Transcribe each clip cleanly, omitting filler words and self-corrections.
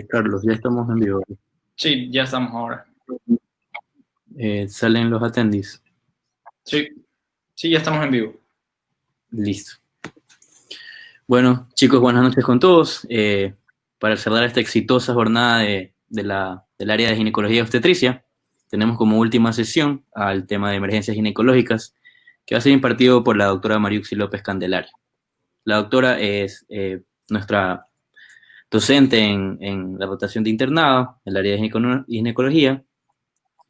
Carlos, ya estamos en vivo. Sí, ya estamos ahora. Salen los attendees. Sí, sí, ya estamos en vivo. Listo. Bueno, chicos, buenas noches con todos. Para cerrar esta exitosa jornada del área de ginecología y obstetricia, tenemos como última sesión al tema de emergencias ginecológicas, que va a ser impartido por la doctora Mariuxi López Candelaria. La doctora es nuestra docente en la rotación de internado, en el área de ginecología.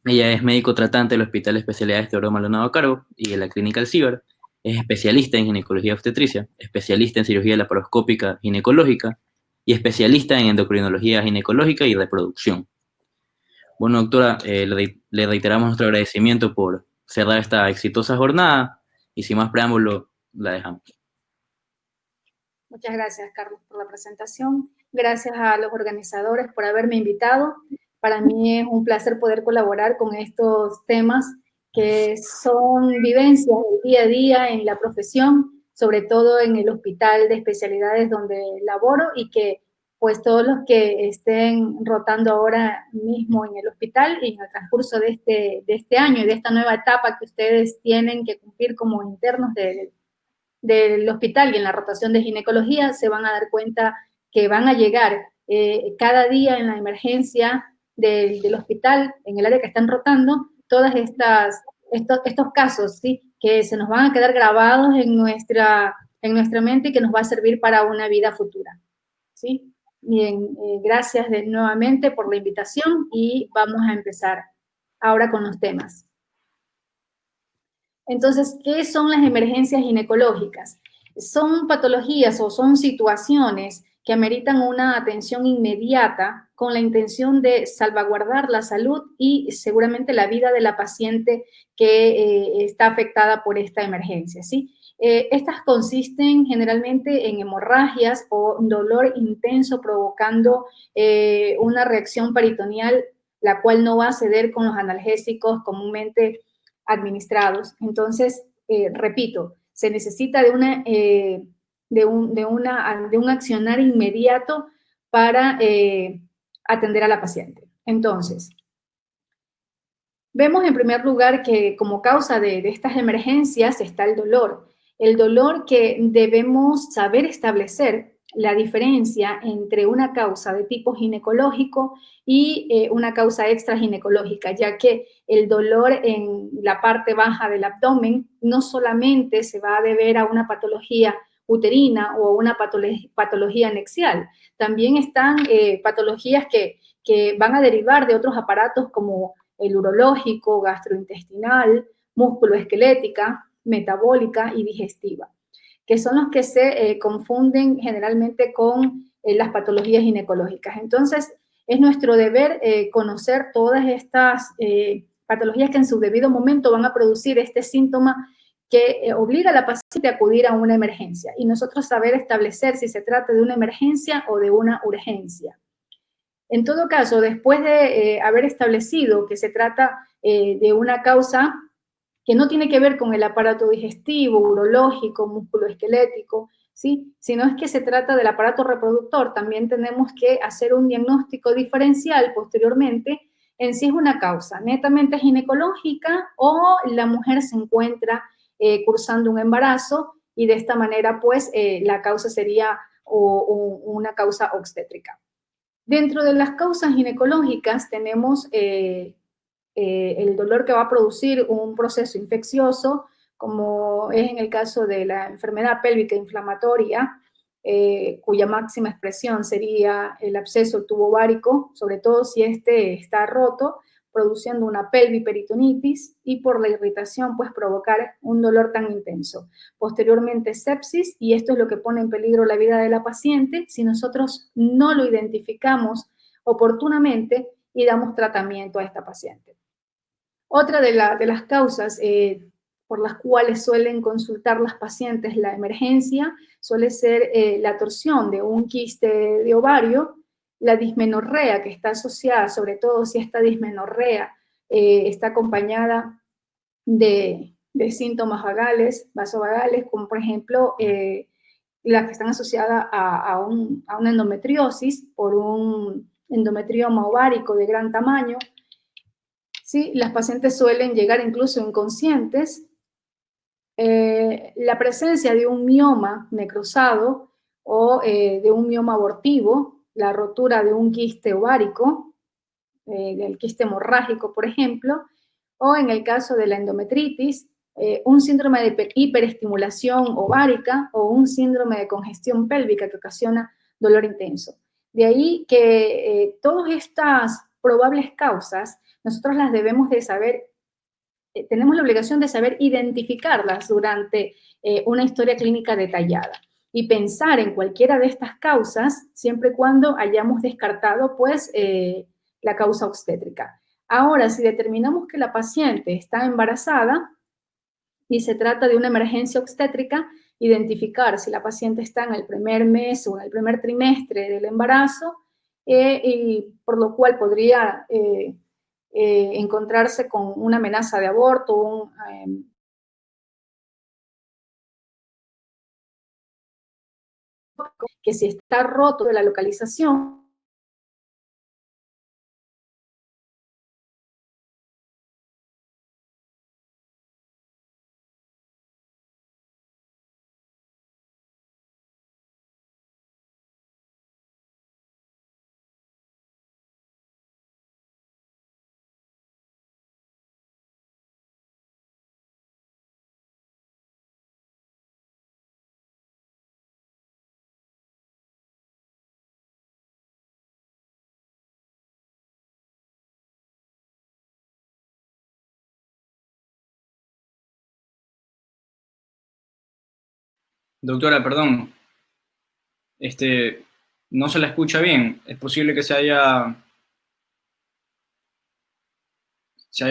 Ella es médico tratante del Hospital de Especialidades Teodoro Maldonado Carbo y de la Clínica El Ciber. Es especialista en ginecología obstetricia, especialista en cirugía laparoscópica ginecológica y especialista en endocrinología ginecológica y reproducción. Bueno, doctora, le reiteramos nuestro agradecimiento por cerrar esta exitosa jornada y sin más preámbulo, la dejamos. Muchas gracias, Carlos, por la presentación. Gracias a los organizadores por haberme invitado. Para mí es un placer poder colaborar con estos temas que son vivencias del día a día en la profesión, sobre todo en el hospital de especialidades donde laboro y que pues todos los que estén rotando ahora mismo en el hospital y en el transcurso de este año y de esta nueva etapa que ustedes tienen que cumplir como internos del hospital y en la rotación de ginecología se van a dar cuenta que van a llegar cada día en la emergencia del hospital, en el área que están rotando, todos estos casos, ¿sí? Que se nos van a quedar grabados en nuestra mente y que nos va a servir para una vida futura, ¿sí? Bien, gracias nuevamente por la invitación y vamos a empezar ahora con los temas. Entonces, ¿qué son las emergencias ginecológicas? Son patologías o son situaciones que ameritan una atención inmediata con la intención de salvaguardar la salud y seguramente la vida de la paciente que está afectada por esta emergencia, ¿sí? Estas consisten generalmente en hemorragias o dolor intenso provocando una reacción peritoneal, la cual no va a ceder con los analgésicos comúnmente administrados. Entonces, repito, se necesita de un accionar inmediato para atender a la paciente. Entonces, vemos en primer lugar que como causa de estas emergencias está el dolor que debemos saber establecer la diferencia entre una causa de tipo ginecológico y una causa extraginecológica, ya que el dolor en la parte baja del abdomen no solamente se va a deber a una patología uterina o una patología anexial, también están patologías que van a derivar de otros aparatos como el urológico, gastrointestinal, musculoesquelética, metabólica y digestiva, que son los que se confunden generalmente con las patologías ginecológicas. Entonces, es nuestro deber conocer todas estas patologías que en su debido momento van a producir este síntoma que obliga a la paciente a acudir a una emergencia y nosotros saber establecer si se trata de una emergencia o de una urgencia. En todo caso, después de haber establecido que se trata de una causa que no tiene que ver con el aparato digestivo, urológico, musculoesquelético, ¿sí? Sino es que se trata del aparato reproductor, también tenemos que hacer un diagnóstico diferencial posteriormente en si es una causa netamente ginecológica o la mujer se encuentra cursando un embarazo y de esta manera, pues, la causa sería una causa obstétrica. Dentro de las causas ginecológicas tenemos el dolor que va a producir un proceso infeccioso, como es en el caso de la enfermedad pélvica inflamatoria, cuya máxima expresión sería el absceso del tubo ovárico, sobre todo si este está roto, produciendo una pelviperitonitis y por la irritación pues provocar un dolor tan intenso. Posteriormente sepsis, y esto es lo que pone en peligro la vida de la paciente si nosotros no lo identificamos oportunamente y damos tratamiento a esta paciente. Otra de las causas por las cuales suelen consultar las pacientes la emergencia suele ser la torsión de un quiste de ovario, la dismenorrea que está asociada, sobre todo si esta dismenorrea está acompañada de síntomas vagales, vasovagales, como por ejemplo las que están asociadas a una endometriosis por un endometrioma ovárico de gran tamaño. ¿Sí? Las pacientes suelen llegar incluso inconscientes. La presencia de un mioma necrosado o de un mioma abortivo, la rotura de un quiste ovárico, del quiste hemorrágico, por ejemplo, o en el caso de la endometritis, un síndrome de hiperestimulación ovárica o un síndrome de congestión pélvica que ocasiona dolor intenso. De ahí que todas estas probables causas, nosotros las debemos de saber, tenemos la obligación de saber identificarlas durante una historia clínica detallada y pensar en cualquiera de estas causas siempre y cuando hayamos descartado, pues, la causa obstétrica. Ahora, si determinamos que la paciente está embarazada y se trata de una emergencia obstétrica, identificar si la paciente está en el primer mes o en el primer trimestre del embarazo, y por lo cual podría encontrarse con una amenaza de aborto, que si está roto de la localización, Doctora, perdón, no se la escucha bien. Es posible que se haya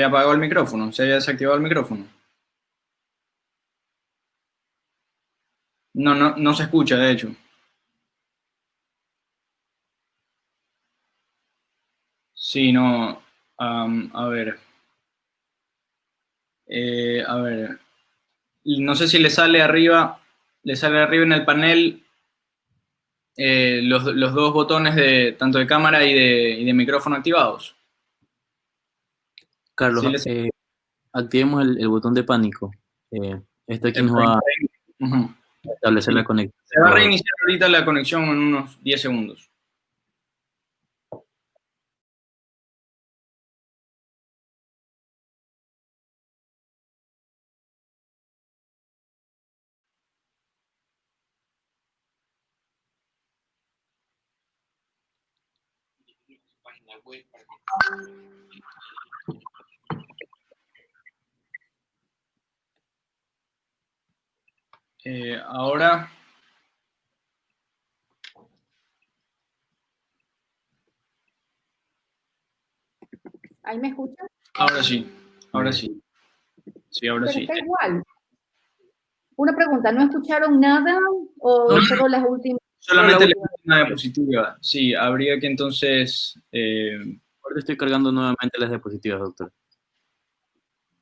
apagado el micrófono, se haya desactivado el micrófono. No se escucha, de hecho. Sí, no. A ver. A ver. No sé si le sale arriba en el panel los dos botones tanto de cámara y de micrófono activados. Carlos, Sí, activemos el botón de pánico. Esto aquí nos va a establecer la conexión. Se va a reiniciar ahorita la conexión en unos 10 segundos. Ahora. ¿ahí me escuchan? Ahora sí, ahora sí. Sí, ahora Pero sí. está igual. Una pregunta, ¿no escucharon nada o solo las últimas? Solamente la última diapositiva. Sí, habría que entonces... Ahora estoy cargando nuevamente las diapositivas, doctor.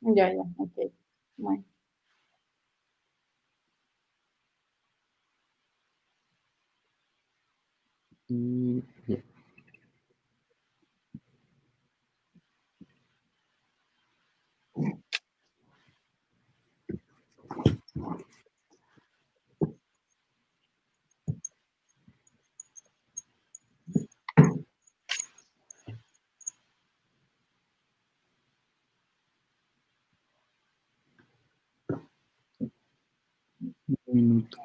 Ya, ok. Bueno. Ya. Un minuto.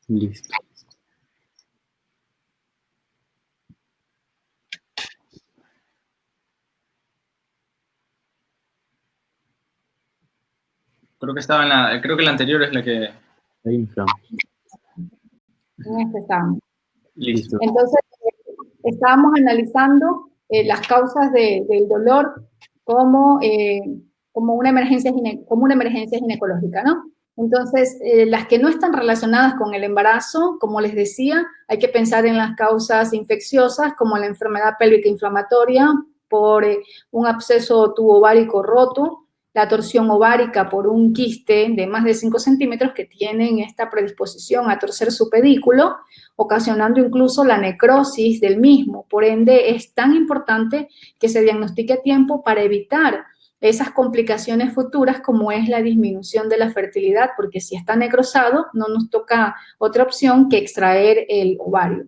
Listo. creo que la anterior es la que... Ahí estamos. En este estamos. Listo. Entonces, estábamos analizando las causas del dolor como una emergencia ginecológica, ¿no? Entonces, las que no están relacionadas con el embarazo, como les decía, hay que pensar en las causas infecciosas como la enfermedad pélvica inflamatoria, por un absceso tubo ovárico roto, la torsión ovárica por un quiste de más de 5 centímetros que tienen esta predisposición a torcer su pedículo, ocasionando incluso la necrosis del mismo. Por ende, es tan importante que se diagnostique a tiempo para evitar esas complicaciones futuras como es la disminución de la fertilidad, porque si está necrosado, no nos toca otra opción que extraer el ovario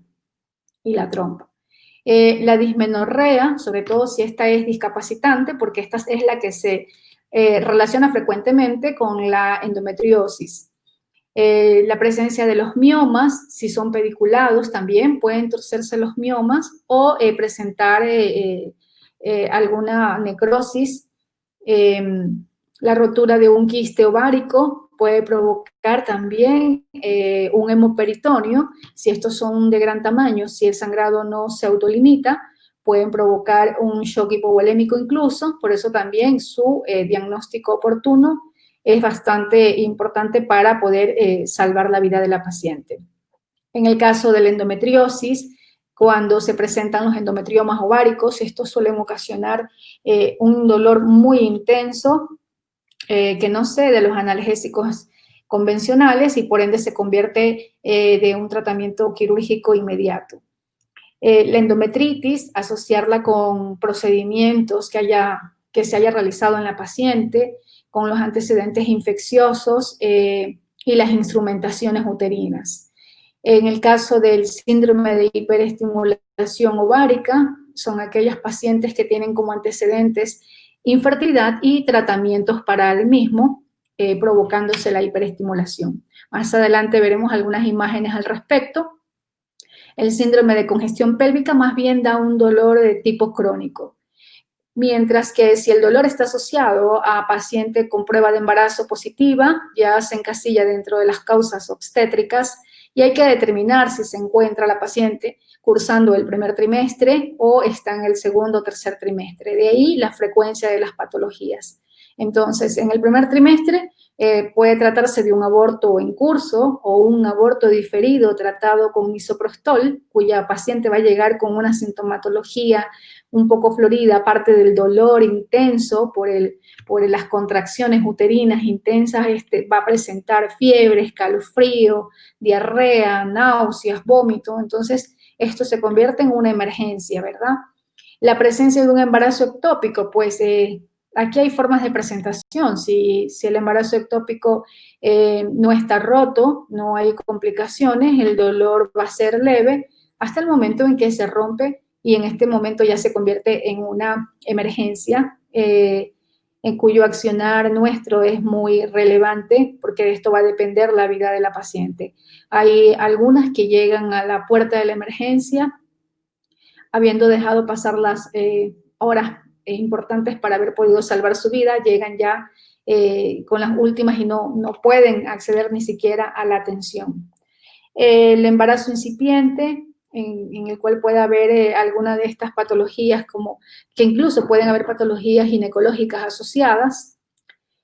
y la trompa. La dismenorrea, sobre todo si esta es discapacitante, porque esta es la que se relaciona frecuentemente con la endometriosis. La presencia de los miomas, si son pediculados, también pueden torcerse los miomas o presentar alguna necrosis. La rotura de un quiste ovárico puede provocar también un hemoperitoneo, si estos son de gran tamaño, si el sangrado no se autolimita, pueden provocar un shock hipovolémico incluso, por eso también su diagnóstico oportuno es bastante importante para poder salvar la vida de la paciente. En el caso de la endometriosis, cuando se presentan los endometriomas ováricos, estos suelen ocasionar un dolor muy intenso que no cede los analgésicos convencionales y por ende se convierte de un tratamiento quirúrgico inmediato. La endometritis, asociarla con procedimientos que se haya realizado en la paciente, con los antecedentes infecciosos y las instrumentaciones uterinas. En el caso del síndrome de hiperestimulación ovárica, son aquellas pacientes que tienen como antecedentes infertilidad y tratamientos para el mismo, provocándose la hiperestimulación. Más adelante veremos algunas imágenes al respecto. El síndrome de congestión pélvica más bien da un dolor de tipo crónico, mientras que si el dolor está asociado a paciente con prueba de embarazo positiva, ya se encasilla dentro de las causas obstétricas y hay que determinar si se encuentra la paciente cursando el primer trimestre o está en el segundo o tercer trimestre. De ahí la frecuencia de las patologías. Entonces, en el primer trimestre puede tratarse de un aborto en curso o un aborto diferido tratado con misoprostol, cuya paciente va a llegar con una sintomatología un poco florida, aparte del dolor intenso por las contracciones uterinas intensas, va a presentar fiebre, escalofrío, diarrea, náuseas, vómito. Entonces, esto se convierte en una emergencia, ¿verdad? La presencia de un embarazo ectópico, pues aquí hay formas de presentación. Si el embarazo ectópico no está roto, no hay complicaciones, el dolor va a ser leve hasta el momento en que se rompe y en este momento ya se convierte en una emergencia en cuyo accionar nuestro es muy relevante porque de esto va a depender la vida de la paciente. Hay algunas que llegan a la puerta de la emergencia habiendo dejado pasar las horas importantes para haber podido salvar su vida, llegan ya con las últimas y no pueden acceder ni siquiera a la atención. El embarazo incipiente, en el cual puede haber alguna de estas patologías, como que incluso pueden haber patologías ginecológicas asociadas.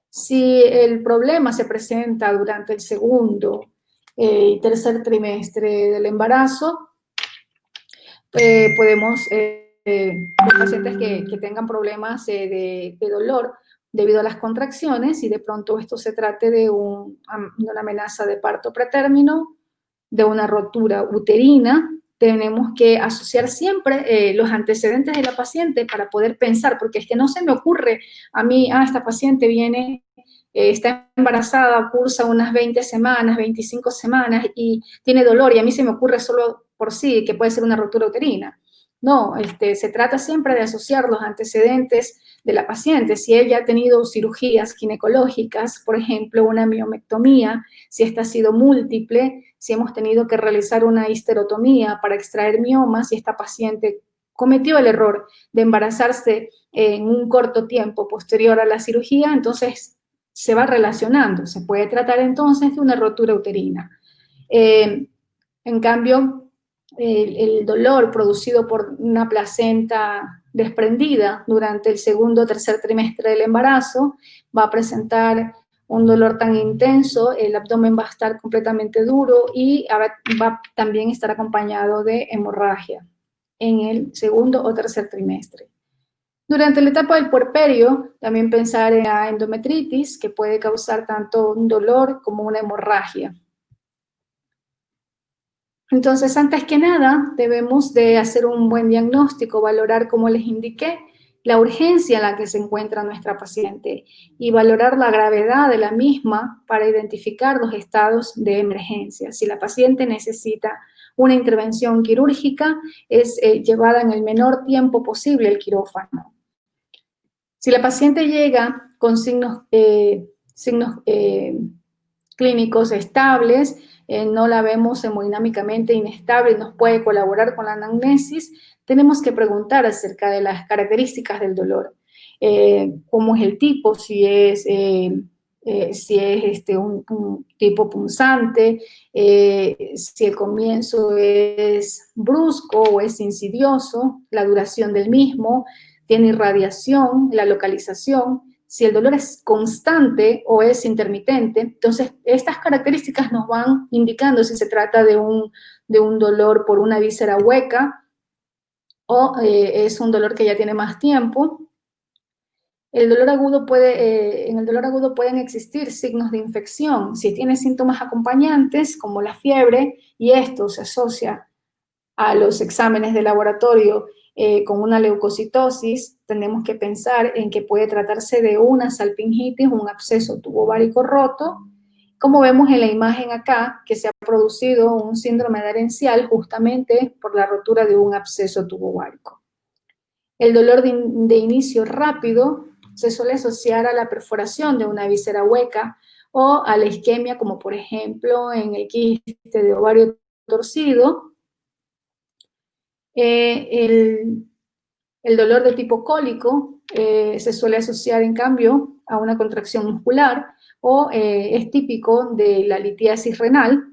Si el problema se presenta durante el segundo y tercer trimestre del embarazo, podemos, los pacientes que tengan problemas de dolor debido a las contracciones y de pronto esto se trate de una amenaza de parto pretérmino, de una rotura uterina, tenemos que asociar siempre los antecedentes de la paciente para poder pensar, porque es que no se me ocurre a mí, esta paciente viene, está embarazada, cursa unas 20 semanas, 25 semanas y tiene dolor y a mí se me ocurre solo por sí que puede ser una rotura uterina. No, se trata siempre de asociar los antecedentes de la paciente. Si ella ha tenido cirugías ginecológicas, por ejemplo, una miomectomía, si esta ha sido múltiple, si hemos tenido que realizar una histerotomía para extraer miomas, si esta paciente cometió el error de embarazarse en un corto tiempo posterior a la cirugía, entonces se va relacionando. Se puede tratar entonces de una rotura uterina. En cambio, el dolor producido por una placenta desprendida durante el segundo o tercer trimestre del embarazo va a presentar un dolor tan intenso, el abdomen va a estar completamente duro y va a también estar acompañado de hemorragia en el segundo o tercer trimestre. Durante la etapa del puerperio, también pensar en la endometritis, que puede causar tanto un dolor como una hemorragia. Entonces, antes que nada, debemos de hacer un buen diagnóstico, valorar, como les indiqué, la urgencia en la que se encuentra nuestra paciente y valorar la gravedad de la misma para identificar los estados de emergencia. Si la paciente necesita una intervención quirúrgica, es llevada en el menor tiempo posible al quirófano. Si la paciente llega con signos clínicos estables, no la vemos hemodinámicamente inestable y nos puede colaborar con la anamnesis, tenemos que preguntar acerca de las características del dolor. Cómo es el tipo, si es un tipo punzante, si el comienzo es brusco o es insidioso, la duración del mismo, tiene irradiación, la localización, si el dolor es constante o es intermitente. Entonces, estas características nos van indicando si se trata de un dolor por una víscera hueca o es un dolor que ya tiene más tiempo. En el dolor agudo pueden existir signos de infección. Si tiene síntomas acompañantes, como la fiebre, y esto se asocia a los exámenes de laboratorio con una leucocitosis, tenemos que pensar en que puede tratarse de una salpingitis, un absceso tubovárico roto, como vemos en la imagen acá, que se ha producido un síndrome adherencial justamente por la rotura de un absceso tubovárico. El dolor de inicio rápido se suele asociar a la perforación de una víscera hueca o a la isquemia, como por ejemplo en el quiste de ovario torcido. El dolor de tipo cólico se suele asociar, en cambio, a una contracción muscular o es típico de la litiasis renal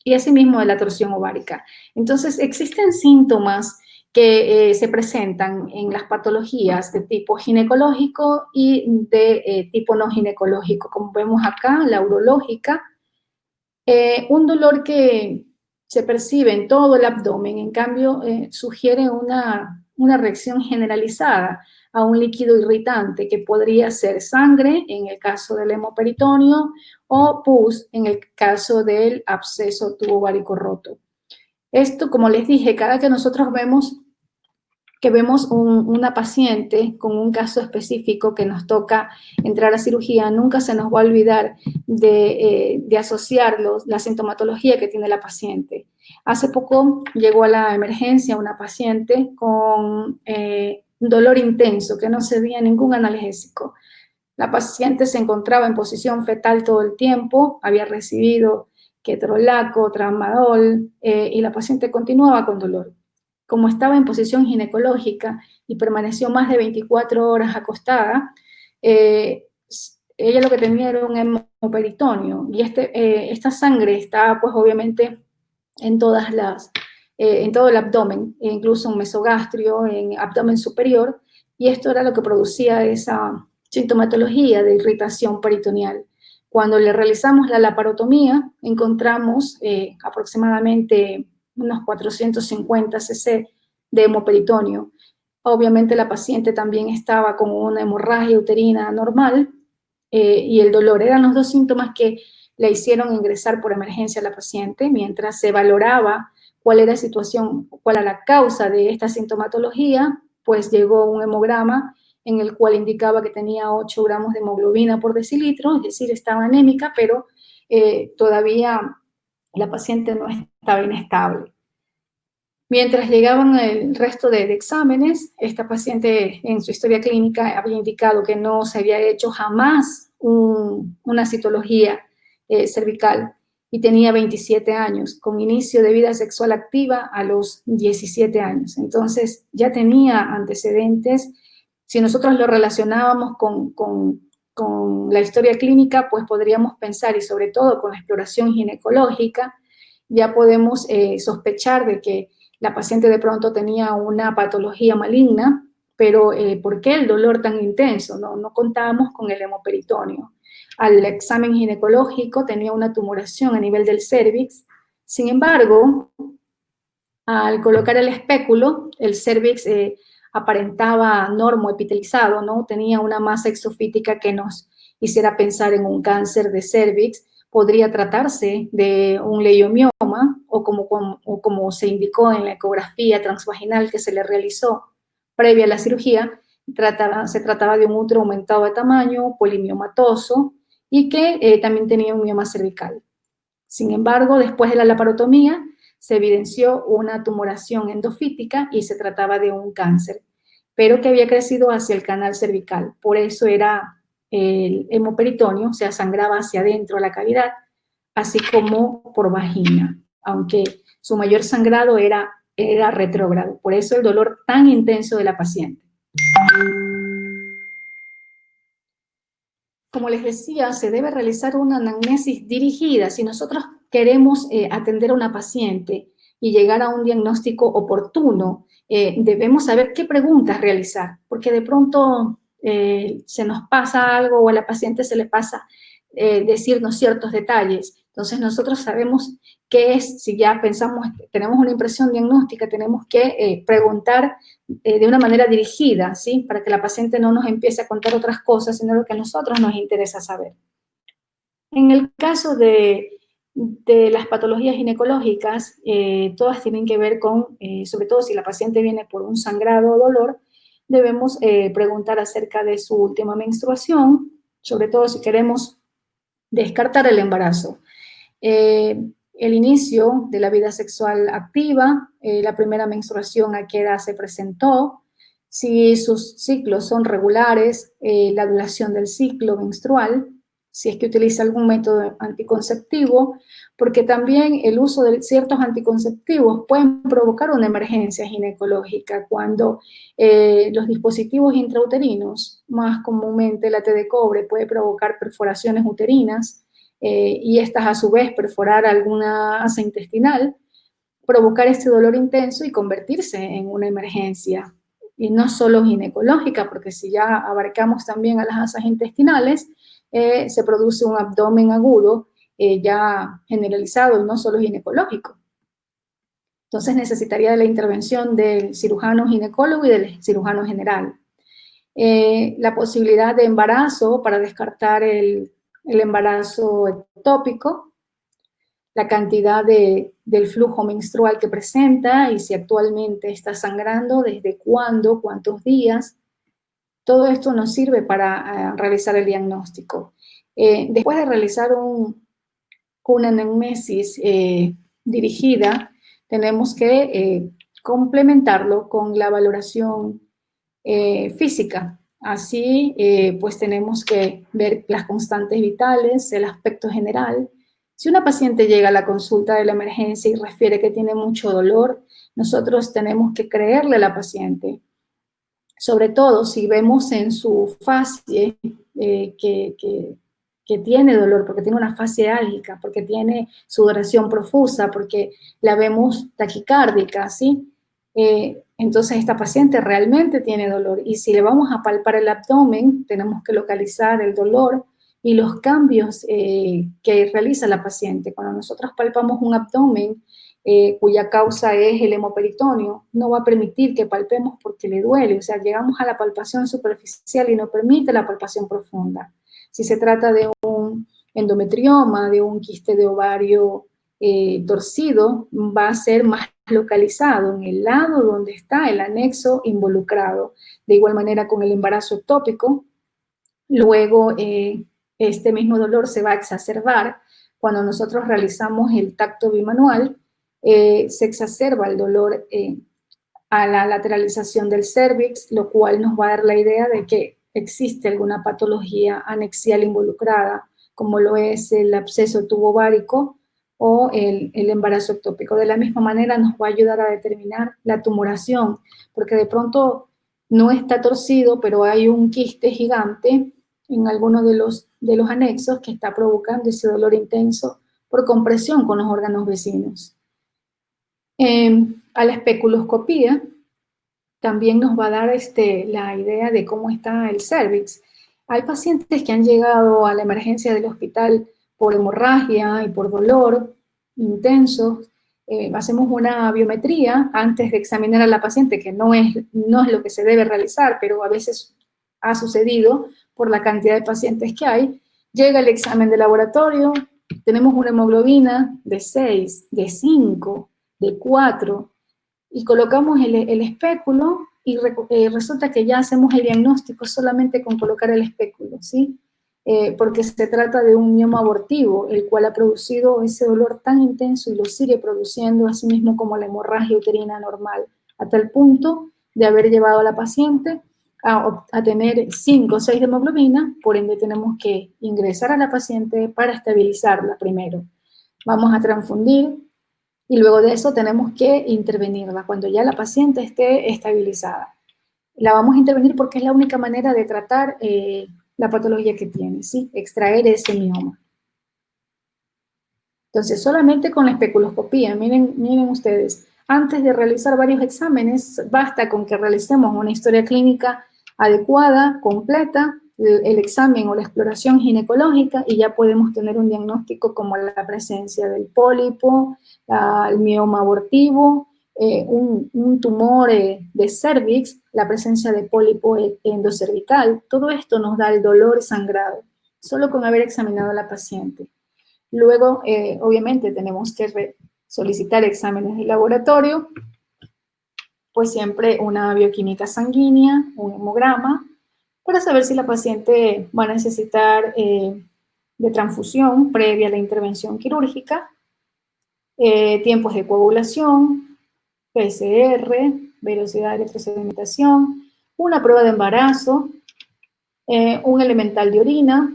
y asimismo de la torsión ovárica. Entonces, existen síntomas que se presentan en las patologías de tipo ginecológico y de tipo no ginecológico, como vemos acá, la urológica. Un dolor que se percibe en todo el abdomen, en cambio, sugiere una reacción generalizada a un líquido irritante que podría ser sangre en el caso del hemoperitoneo o pus en el caso del absceso tubovárico roto. Esto, como les dije, cada que nosotros vemos una paciente con un caso específico que nos toca entrar a cirugía, nunca se nos va a olvidar de asociarlos, la sintomatología que tiene la paciente. Hace poco llegó a la emergencia una paciente con dolor intenso, que no cedía ningún analgésico. La paciente se encontraba en posición fetal todo el tiempo, había recibido ketorolaco, tramadol, y la paciente continuaba con dolor. Como estaba en posición ginecológica y permaneció más de 24 horas acostada, ella lo que tenía era un hemoperitoneo y esta sangre estaba pues obviamente en todo el abdomen, incluso en mesogastrio, en abdomen superior, y esto era lo que producía esa sintomatología de irritación peritoneal. Cuando le realizamos la laparotomía, encontramos aproximadamente unos 450 cc de hemoperitoneo. Obviamente la paciente también estaba con una hemorragia uterina normal y el dolor. Eran los dos síntomas que le hicieron ingresar por emergencia a la paciente mientras se valoraba cuál era la causa de esta sintomatología. Pues llegó un hemograma en el cual indicaba que tenía 8 gramos de hemoglobina por decilitro, es decir, estaba anémica, pero todavía la paciente no estaba inestable. Mientras llegaban el resto de exámenes, esta paciente en su historia clínica había indicado que no se había hecho jamás una citología cervical y tenía 27 años, con inicio de vida sexual activa a los 17 años. Entonces ya tenía antecedentes. Si nosotros lo relacionábamos con la historia clínica, pues podríamos pensar, y sobre todo con la exploración ginecológica, ya podemos sospechar de que la paciente de pronto tenía una patología maligna, pero ¿por qué el dolor tan intenso? No contábamos con el hemoperitoneo. Al examen ginecológico tenía una tumoración a nivel del cérvix. Sin embargo, al colocar el espéculo, el cérvix aparentaba normoepitelizado, ¿no? Tenía una masa exofítica que nos hiciera pensar en un cáncer de cervix. Podría tratarse de un leiomioma o como se indicó en la ecografía transvaginal que se le realizó previa a la cirugía, se trataba de un útero aumentado de tamaño, polimiomatoso y que también tenía un mioma cervical. Sin embargo, después de la laparotomía, se evidenció una tumoración endofítica y se trataba de un cáncer, pero que había crecido hacia el canal cervical. Por eso era el hemoperitoneo, o sea, sangraba hacia adentro a la cavidad, así como por vagina, aunque su mayor sangrado era retrógrado. Por eso el dolor tan intenso de la paciente. Como les decía, se debe realizar una anamnesis dirigida. Si nosotros queremos atender a una paciente y llegar a un diagnóstico oportuno, debemos saber qué preguntas realizar, porque de pronto se nos pasa algo o a la paciente se le pasa decirnos ciertos detalles. Entonces nosotros sabemos qué es, si ya pensamos, tenemos una impresión diagnóstica, tenemos que preguntar de una manera dirigida, ¿sí? Para que la paciente no nos empiece a contar otras cosas, sino lo que a nosotros nos interesa saber. En el caso de las patologías ginecológicas, todas tienen que ver con, sobre todo si la paciente viene por un sangrado o dolor, debemos preguntar acerca de su última menstruación, sobre todo si queremos descartar el embarazo. El inicio de la vida sexual activa, la primera menstruación a qué edad se presentó, si sus ciclos son regulares, la duración del ciclo menstrual, si es que utiliza algún método anticonceptivo, porque también el uso de ciertos anticonceptivos pueden provocar una emergencia ginecológica cuando los dispositivos intrauterinos, más comúnmente la T de cobre, puede provocar perforaciones uterinas, y estas a su vez perforar alguna asa intestinal, provocar este dolor intenso y convertirse en una emergencia. Y no solo ginecológica, porque si ya abarcamos también a las asas intestinales, se produce un abdomen agudo ya generalizado y no solo ginecológico. Entonces necesitaría de la intervención del cirujano ginecólogo y del cirujano general. La posibilidad de embarazo para descartar el embarazo ectópico, la cantidad del flujo menstrual que presenta y si actualmente está sangrando, desde cuándo, cuántos días. Todo esto nos sirve para realizar el diagnóstico. Después de realizar una anamnesis dirigida, tenemos que complementarlo con la valoración física. Así, pues tenemos que ver las constantes vitales, el aspecto general. Si una paciente llega a la consulta de la emergencia y refiere que tiene mucho dolor, nosotros tenemos que creerle a la paciente. Sobre todo si vemos en su fascie que tiene dolor, porque tiene una fascie álgica, porque tiene sudoración profusa, porque la vemos taquicárdica, ¿sí? Entonces esta paciente realmente tiene dolor y si le vamos a palpar el abdomen, tenemos que localizar el dolor y los cambios que realiza la paciente. Cuando nosotros palpamos un abdomen cuya causa es el hemoperitoneo, no va a permitir que palpemos porque le duele, o sea, llegamos a la palpación superficial y no permite la palpación profunda. Si se trata de un endometrioma, de un quiste de ovario torcido, va a ser más localizado en el lado donde está el anexo involucrado. De igual manera con el embarazo ectópico, luego este mismo dolor se va a exacerbar cuando nosotros realizamos el tacto bimanual, se exacerba el dolor a la lateralización del cérvix, lo cual nos va a dar la idea de que existe alguna patología anexial involucrada, como lo es el absceso tubovárico o el embarazo ectópico. De la misma manera nos va a ayudar a determinar la tumoración, porque de pronto no está torcido, pero hay un quiste gigante en alguno de los anexos que está provocando ese dolor intenso por compresión con los órganos vecinos. A la especuloscopía también nos va a dar la idea de cómo está el cérvix. Hay pacientes que han llegado a la emergencia del hospital por hemorragia y por dolor intenso, hacemos una biometría antes de examinar a la paciente, que no es lo que se debe realizar, pero a veces ha sucedido por la cantidad de pacientes que hay. Llega el examen de laboratorio, tenemos una hemoglobina de 6, de 5, de 4, y colocamos el espéculo y resulta que ya hacemos el diagnóstico solamente con colocar el espéculo, ¿sí? Porque se trata de un mioma abortivo, el cual ha producido ese dolor tan intenso y lo sigue produciendo, así mismo como la hemorragia uterina normal, a tal punto de haber llevado a la paciente a tener 5 o 6 de hemoglobina, por ende tenemos que ingresar a la paciente para estabilizarla primero. Vamos a transfundir y luego de eso tenemos que intervenirla cuando ya la paciente esté estabilizada. La vamos a intervenir porque es la única manera de tratar la patología que tiene, ¿sí? Extraer ese mioma. Entonces, solamente con la especuloscopía, miren ustedes, antes de realizar varios exámenes, basta con que realicemos una historia clínica adecuada, completa, el examen o la exploración ginecológica, y ya podemos tener un diagnóstico como la presencia del pólipo, el mioma abortivo, un tumor de cervix, la presencia de pólipo endocervical. Todo esto nos da el dolor y sangrado, solo con haber examinado a la paciente. Luego, obviamente, tenemos que solicitar exámenes de laboratorio, pues siempre una bioquímica sanguínea, un hemograma, para saber si la paciente va a necesitar de transfusión previa a la intervención quirúrgica, tiempos de coagulación, PCR, velocidad de electrosedimentación, una prueba de embarazo, un elemental de orina,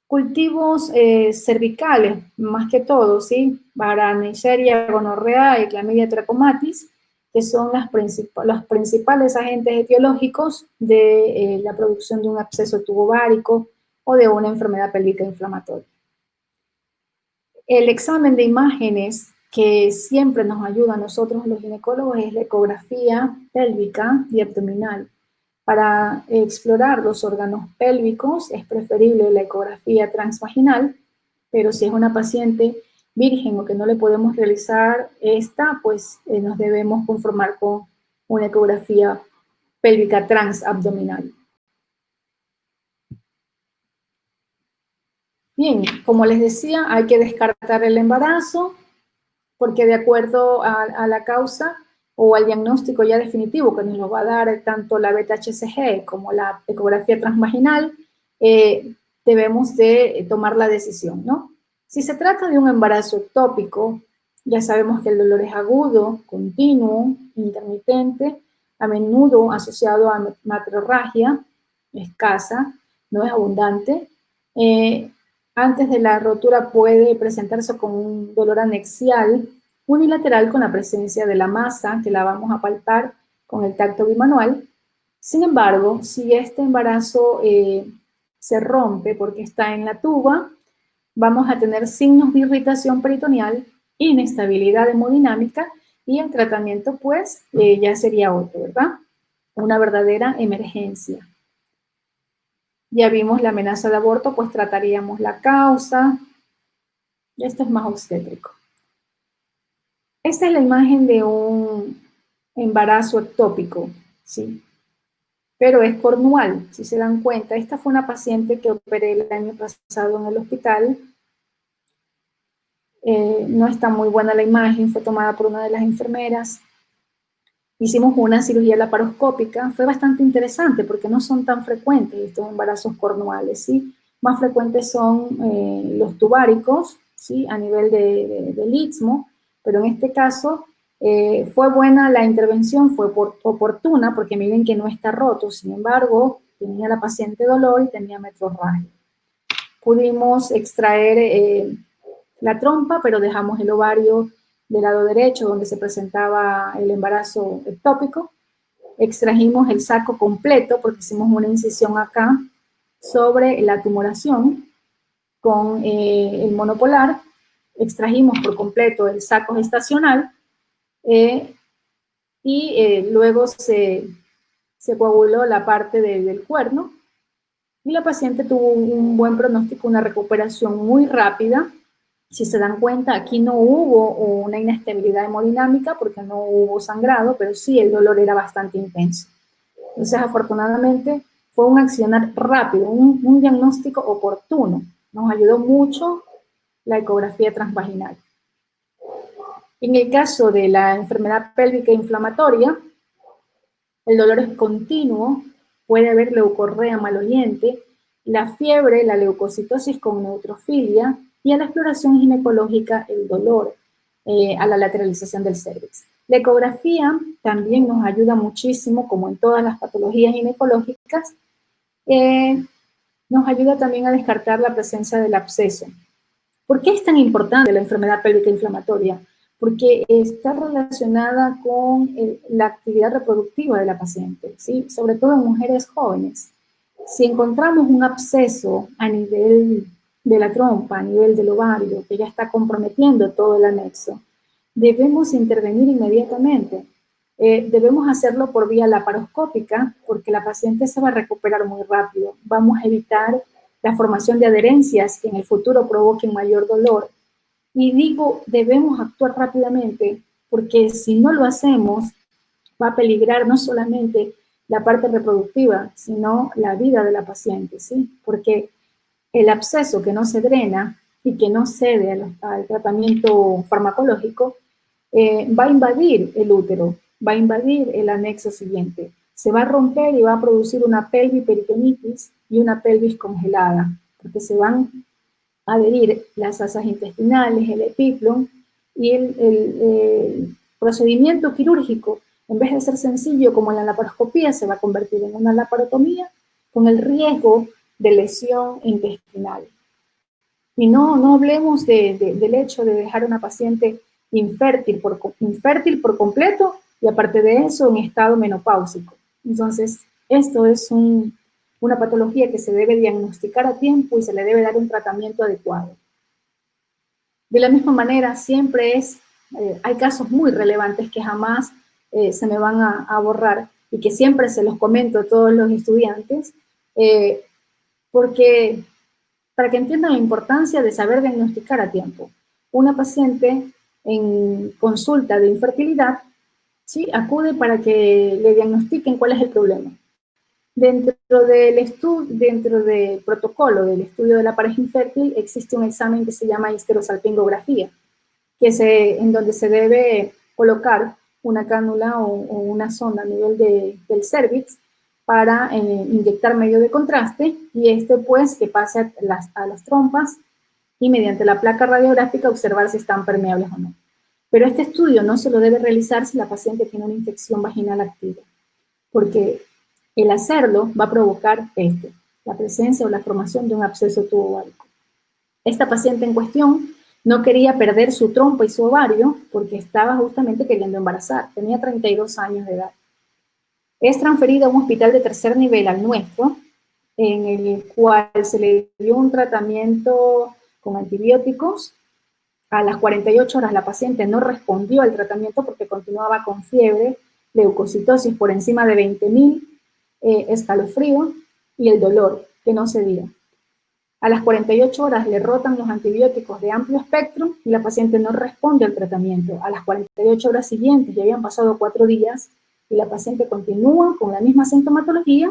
cultivos cervicales, más que todo, ¿sí? Para Neisseria, gonorrea y Chlamydia trachomatis, que son los principales agentes etiológicos de la producción de un absceso tubovárico o de una enfermedad pélvica inflamatoria. El examen de imágenes que siempre nos ayuda a nosotros los ginecólogos es la ecografía pélvica y abdominal. Para explorar los órganos pélvicos es preferible la ecografía transvaginal, pero si es una paciente virgen o que no le podemos realizar esta, pues nos debemos conformar con una ecografía pélvica transabdominal. Bien, como les decía, hay que descartar el embarazo porque de acuerdo a la causa o al diagnóstico ya definitivo que nos lo va a dar tanto la beta-HCG como la ecografía transvaginal, debemos de tomar la decisión, ¿no? Si se trata de un embarazo ectópico, ya sabemos que el dolor es agudo, continuo, intermitente, a menudo asociado a matrorragia, escasa, no es abundante. Antes de la rotura puede presentarse con un dolor anexial unilateral con la presencia de la masa, que la vamos a palpar con el tacto bimanual. Sin embargo, si este embarazo se rompe porque está en la tuba, vamos a tener signos de irritación peritoneal, inestabilidad hemodinámica y el tratamiento pues ya sería otro, ¿verdad? Una verdadera emergencia. Ya vimos la amenaza de aborto, pues trataríamos la causa. Esto es más obstétrico. Esta es la imagen de un embarazo ectópico, ¿sí? Pero es cornual, si se dan cuenta. Esta fue una paciente que operé el año pasado en el hospital. No está muy buena la imagen, fue tomada por una de las enfermeras. Hicimos una cirugía laparoscópica, fue bastante interesante porque no son tan frecuentes estos embarazos cornuales, ¿sí? Más frecuentes son los tubáricos, ¿sí? A nivel del istmo, pero en este caso fue buena la intervención, fue oportuna porque miren que no está roto, sin embargo, tenía la paciente dolor y tenía metrorragia. Pudimos extraer la trompa, pero dejamos el ovario del lado derecho donde se presentaba el embarazo ectópico. Extrajimos el saco completo porque hicimos una incisión acá sobre la tumoración con el monopolar. Extrajimos por completo el saco gestacional y luego se coaguló la parte del cuerno y la paciente tuvo un buen pronóstico, una recuperación muy rápida. Si se dan cuenta, aquí no hubo una inestabilidad hemodinámica porque no hubo sangrado, pero sí el dolor era bastante intenso. Entonces, afortunadamente, fue un accionar rápido, un diagnóstico oportuno. Nos ayudó mucho la ecografía transvaginal. En el caso de la enfermedad pélvica inflamatoria, el dolor es continuo, puede haber leucorrea maloliente, la fiebre, la leucocitosis con neutrofilia y a la exploración ginecológica el dolor a la lateralización del cérvix. La ecografía también nos ayuda muchísimo, como en todas las patologías ginecológicas, nos ayuda también a descartar la presencia del absceso. ¿Por qué es tan importante la enfermedad pélvica inflamatoria? Porque está relacionada con la actividad reproductiva de la paciente, ¿sí? Sobre todo en mujeres jóvenes. Si encontramos un absceso a nivel de la trompa, a nivel del ovario, que ya está comprometiendo todo el anexo, debemos intervenir inmediatamente. Debemos hacerlo por vía laparoscópica, porque la paciente se va a recuperar muy rápido. Vamos a evitar la formación de adherencias que en el futuro provoquen mayor dolor. Y digo, debemos actuar rápidamente, porque si no lo hacemos, va a peligrar no solamente la parte reproductiva, sino la vida de la paciente, ¿sí? Porque el absceso que no se drena y que no cede al tratamiento farmacológico, va a invadir el útero, va a invadir el anexo siguiente. Se va a romper y va a producir una pelviperitonitis y una pelvis congelada, porque se van a adherir las asas intestinales, el epiplon, y el procedimiento quirúrgico, en vez de ser sencillo como en la laparoscopía, se va a convertir en una laparotomía con el riesgo de lesión intestinal. Y no hablemos del hecho de dejar a una paciente infértil por completo y aparte de eso en estado menopáusico. Entonces, esto es una patología que se debe diagnosticar a tiempo y se le debe dar un tratamiento adecuado. De la misma manera, siempre hay casos muy relevantes que jamás se me van a borrar y que siempre se los comento a todos los estudiantes, porque para que entiendan la importancia de saber diagnosticar a tiempo. Una paciente en consulta de infertilidad, ¿sí?, acude para que le diagnostiquen cuál es el problema. Dentro del protocolo del estudio de la pareja infértil existe un examen que se llama histerosalpingografía, en donde se debe colocar una cánula o una sonda a nivel del cérvix para inyectar medio de contraste y pues que pase a las trompas y mediante la placa radiográfica observar si están permeables o no. Pero este estudio no se lo debe realizar si la paciente tiene una infección vaginal activa, porque el hacerlo va a provocar la presencia o la formación de un absceso tubovárico. Esta paciente en cuestión no quería perder su trompa y su ovario porque estaba justamente queriendo embarazar, tenía 32 años de edad. Es transferida a un hospital de tercer nivel al nuestro, en el cual se le dio un tratamiento con antibióticos. A las 48 horas la paciente no respondió al tratamiento porque continuaba con fiebre, leucocitosis por encima de 20.000, escalofrío y el dolor que no cedía. A las 48 horas le rotan los antibióticos de amplio espectro y la paciente no responde al tratamiento. A las 48 horas siguientes, ya habían pasado 4 días, y la paciente continúa con la misma sintomatología.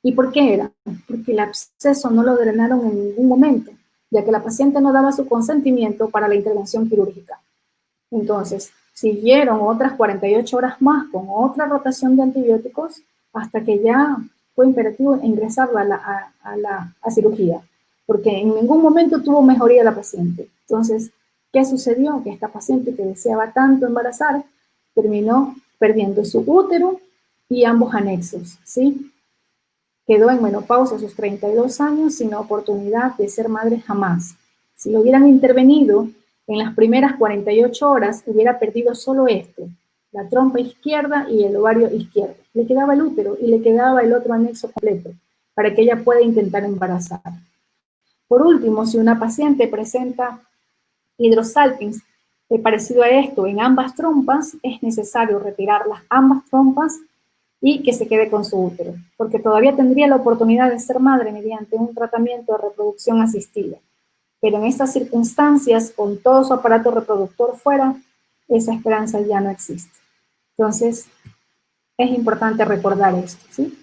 ¿Y por qué era? Porque el absceso no lo drenaron en ningún momento, ya que la paciente no daba su consentimiento para la intervención quirúrgica. Entonces, siguieron otras 48 horas más con otra rotación de antibióticos hasta que ya fue imperativo ingresarla a cirugía, porque en ningún momento tuvo mejoría la paciente. Entonces, ¿qué sucedió? Que esta paciente que deseaba tanto embarazar terminó perdiendo su útero y ambos anexos, ¿sí? Quedó en menopausia a sus 32 años sin oportunidad de ser madre jamás. Si lo hubieran intervenido en las primeras 48 horas, hubiera perdido solo la trompa izquierda y el ovario izquierdo. Le quedaba el útero y le quedaba el otro anexo completo para que ella pueda intentar embarazar. Por último, si una paciente presenta hidrosalpinx parecido a esto en ambas trompas, es necesario retirar las ambas trompas y que se quede con su útero, porque todavía tendría la oportunidad de ser madre mediante un tratamiento de reproducción asistida. Pero en estas circunstancias, con todo su aparato reproductor fuera, esa esperanza ya no existe. Entonces, es importante recordar esto, ¿sí?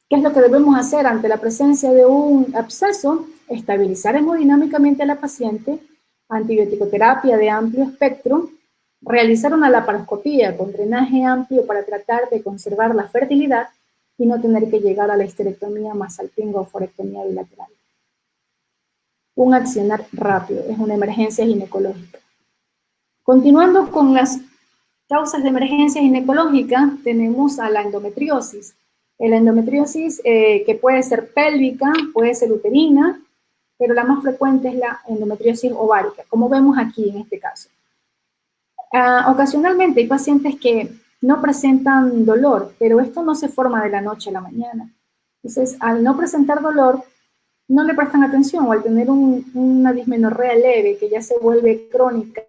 ¿Qué es lo que debemos hacer ante la presencia de un absceso? Estabilizar hemodinámicamente a la paciente, antibiótico-terapia de amplio espectro, realizar una laparoscopía con drenaje amplio para tratar de conservar la fertilidad y no tener que llegar a la histerectomía masalpingo o forectomía bilateral. Un accionar rápido, es una emergencia ginecológica. Continuando con las causas de emergencia ginecológica, tenemos a la endometriosis. La endometriosis que puede ser pélvica, puede ser uterina, pero la más frecuente es la endometriosis ovárica, como vemos aquí en este caso. Ocasionalmente hay pacientes que no presentan dolor, pero esto no se forma de la noche a la mañana. Entonces, al no presentar dolor, no le prestan atención, o al tener una dismenorrea leve que ya se vuelve crónica,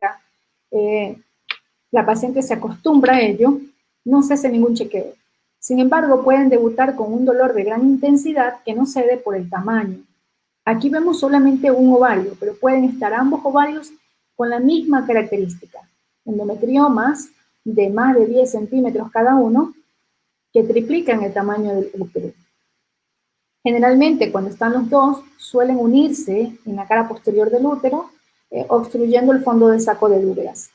la paciente se acostumbra a ello, no se hace ningún chequeo. Sin embargo, pueden debutar con un dolor de gran intensidad que no cede por el tamaño. Aquí vemos solamente un ovario, pero pueden estar ambos ovarios con la misma característica. Endometriomas de más de 10 centímetros cada uno, que triplican el tamaño del útero. Generalmente, cuando están los dos, suelen unirse en la cara posterior del útero, obstruyendo el fondo del saco de Dubras.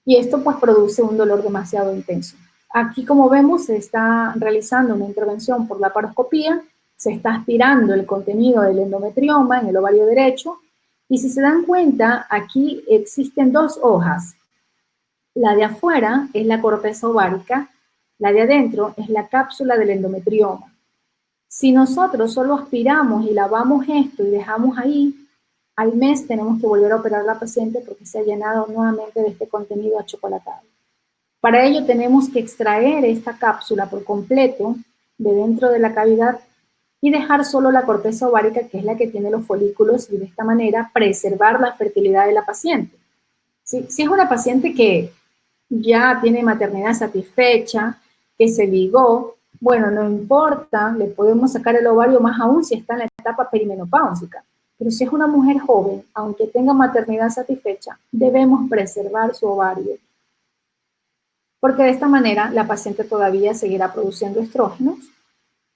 Y esto pues produce un dolor demasiado intenso. Aquí, como vemos, se está realizando una intervención por laparoscopía, se está aspirando el contenido del endometrioma en el ovario derecho, y si se dan cuenta, aquí existen dos hojas. La de afuera es la corteza ovárica, la de adentro es la cápsula del endometrioma. Si nosotros solo aspiramos y lavamos esto y dejamos ahí, al mes tenemos que volver a operar a la paciente porque se ha llenado nuevamente de este contenido achocolatado. Para ello tenemos que extraer esta cápsula por completo de dentro de la cavidad y dejar solo la corteza ovárica, que es la que tiene los folículos, y de esta manera preservar la fertilidad de la paciente. Si es una paciente que ya tiene maternidad satisfecha, que se ligó, bueno, no importa, le podemos sacar el ovario, más aún si está en la etapa perimenopáusica. Pero si es una mujer joven, aunque tenga maternidad satisfecha, debemos preservar su ovario, porque de esta manera la paciente todavía seguirá produciendo estrógenos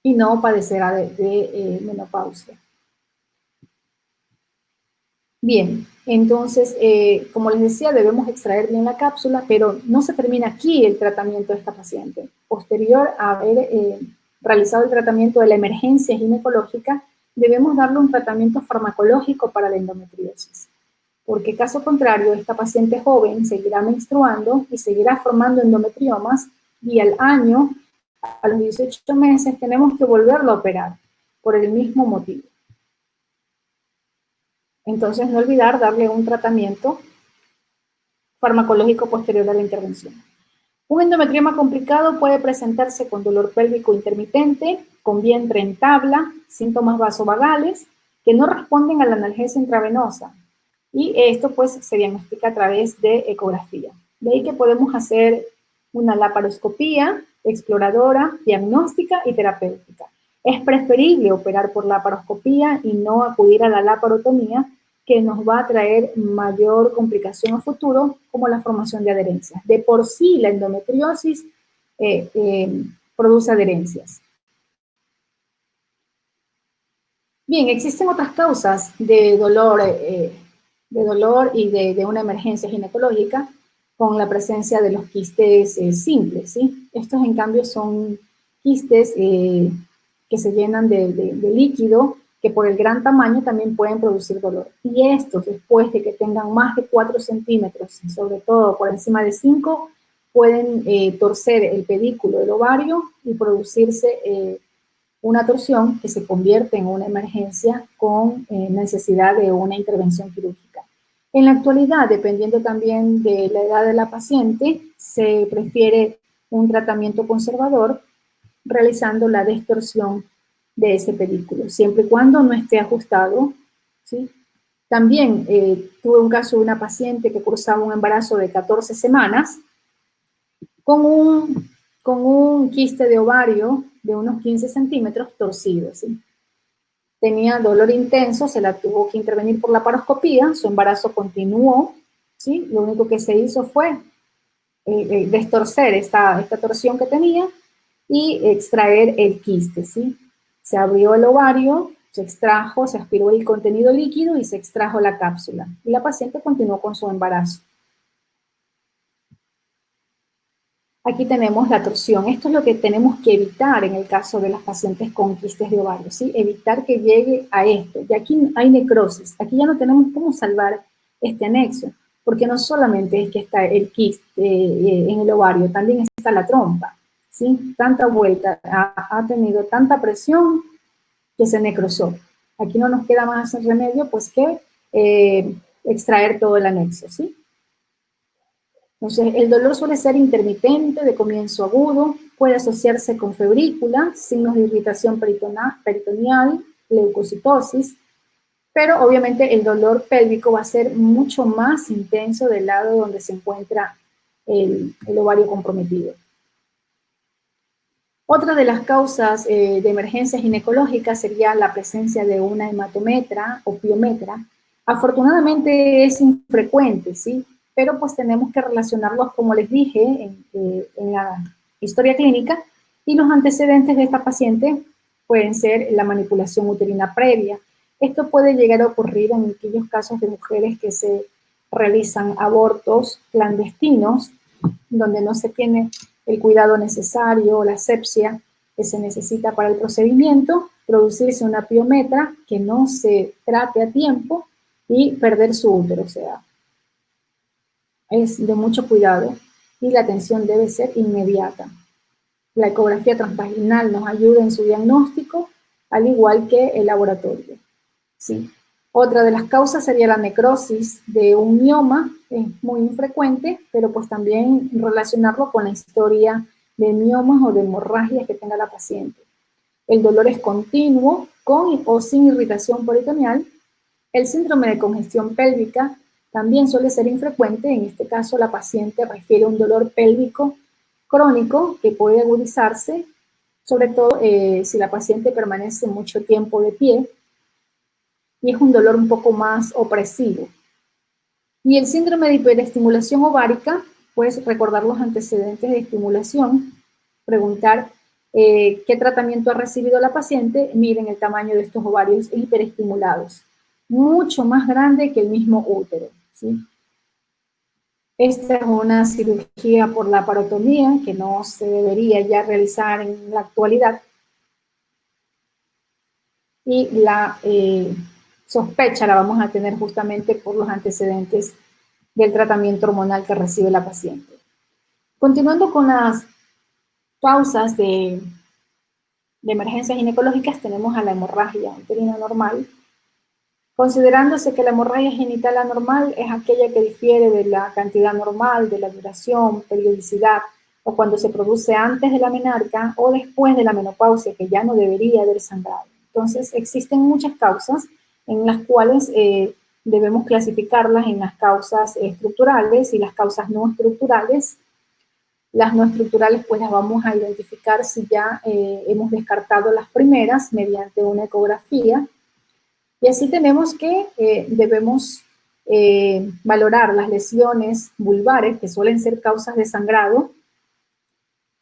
y no padecerá de menopausia. Bien, entonces, como les decía, debemos extraer bien la cápsula, pero no se termina aquí el tratamiento de esta paciente. Posterior a haber realizado el tratamiento de la emergencia ginecológica, debemos darle un tratamiento farmacológico para la endometriosis, porque caso contrario, esta paciente joven seguirá menstruando y seguirá formando endometriomas, y al año, a los 18 meses, tenemos que volverlo a operar por el mismo motivo. Entonces, no olvidar darle un tratamiento farmacológico posterior a la intervención. Un endometrioma complicado puede presentarse con dolor pélvico intermitente, con vientre en tabla, síntomas vasovagales que no responden a la analgesia intravenosa. Y esto pues se diagnostica a través de ecografía. De ahí que podemos hacer una laparoscopía exploradora, diagnóstica y terapéutica. Es preferible operar por laparoscopía y no acudir a la laparotomía, que nos va a traer mayor complicación a futuro, como la formación de adherencias. De por sí, la endometriosis produce adherencias. Bien, existen otras causas de dolor y de una emergencia ginecológica, con la presencia de los quistes simples, ¿sí? Estos, en cambio, son quistes que se llenan de líquido, que por el gran tamaño también pueden producir dolor. Y estos, después de que tengan más de 4 centímetros, sobre todo por encima de 5, pueden torcer el pedículo del ovario y producirse una torsión que se convierte en una emergencia con necesidad de una intervención quirúrgica. En la actualidad, dependiendo también de la edad de la paciente, se prefiere un tratamiento conservador realizando la distorsión de ese pedículo, siempre y cuando no esté ajustado, ¿sí? También tuve un caso de una paciente que cursaba un embarazo de 14 semanas con un quiste de ovario de unos 15 centímetros torcido, ¿sí? tenía dolor intenso, se la tuvo que intervenir por la laparoscopía, su embarazo continuó, ¿sí? Lo único que se hizo fue destorcer esta torsión que tenía y extraer el quiste, ¿sí? Se abrió el ovario, se extrajo, se aspiró el contenido líquido y se extrajo la cápsula. Y la paciente continuó con su embarazo. Aquí tenemos la torsión. Esto es lo que tenemos que evitar en el caso de las pacientes con quistes de ovario, ¿sí? Evitar que llegue a esto. Y aquí hay necrosis. Aquí ya no tenemos cómo salvar este anexo, porque no solamente es que está el quiste en el ovario, también está la trompa, ¿sí? Tanta vuelta, ha tenido tanta presión que se necrosó. Aquí no nos queda más remedio pues que extraer todo el anexo, ¿sí? Entonces, el dolor suele ser intermitente, de comienzo agudo, puede asociarse con febrícula, signos de irritación peritoneal, leucocitosis, pero obviamente el dolor pélvico va a ser mucho más intenso del lado donde se encuentra el ovario comprometido. Otra de las causas de emergencia ginecológica sería la presencia de una hematometra o piometra. Afortunadamente es infrecuente, ¿sí? Pero pues tenemos que relacionarlos, como les dije, en la historia clínica, y los antecedentes de esta paciente pueden ser la manipulación uterina previa. Esto puede llegar a ocurrir en aquellos casos de mujeres que se realizan abortos clandestinos, donde no se tiene el cuidado necesario, la asepsia que se necesita para el procedimiento, producirse una piometra que no se trate a tiempo y perder su útero. O sea, es de mucho cuidado y la atención debe ser inmediata. La ecografía transvaginal nos ayuda en su diagnóstico, al igual que el laboratorio, ¿sí? Otra de las causas sería la necrosis de un mioma, es muy infrecuente, pero pues también relacionarlo con la historia de miomas o de hemorragias que tenga la paciente. El dolor es continuo, con o sin irritación peritoneal. El síndrome de congestión pélvica también suele ser infrecuente. En este caso, la paciente refiere a un dolor pélvico crónico que puede agudizarse, sobre todo si la paciente permanece mucho tiempo de pie, y es un dolor un poco más opresivo. Y el síndrome de hiperestimulación ovárica, pues recordar los antecedentes de estimulación, preguntar qué tratamiento ha recibido la paciente. Miren el tamaño de estos ovarios hiperestimulados, mucho más grande que el mismo útero, ¿sí? Esta es una cirugía por laparotomía que no se debería ya realizar en la actualidad. Y la sospecha la vamos a tener justamente por los antecedentes del tratamiento hormonal que recibe la paciente. Continuando con las causas de emergencias ginecológicas, tenemos a la hemorragia uterina normal, considerándose que la hemorragia genital anormal es aquella que difiere de la cantidad normal, de la duración, periodicidad, o cuando se produce antes de la menarca o después de la menopausia, que ya no debería haber sangrado. Entonces, existen muchas causas en las cuales debemos clasificarlas en las causas estructurales y las causas no estructurales. Las no estructurales, pues las vamos a identificar si ya hemos descartado las primeras mediante una ecografía. Y así tenemos que debemos valorar las lesiones vulvares, que suelen ser causas de sangrado.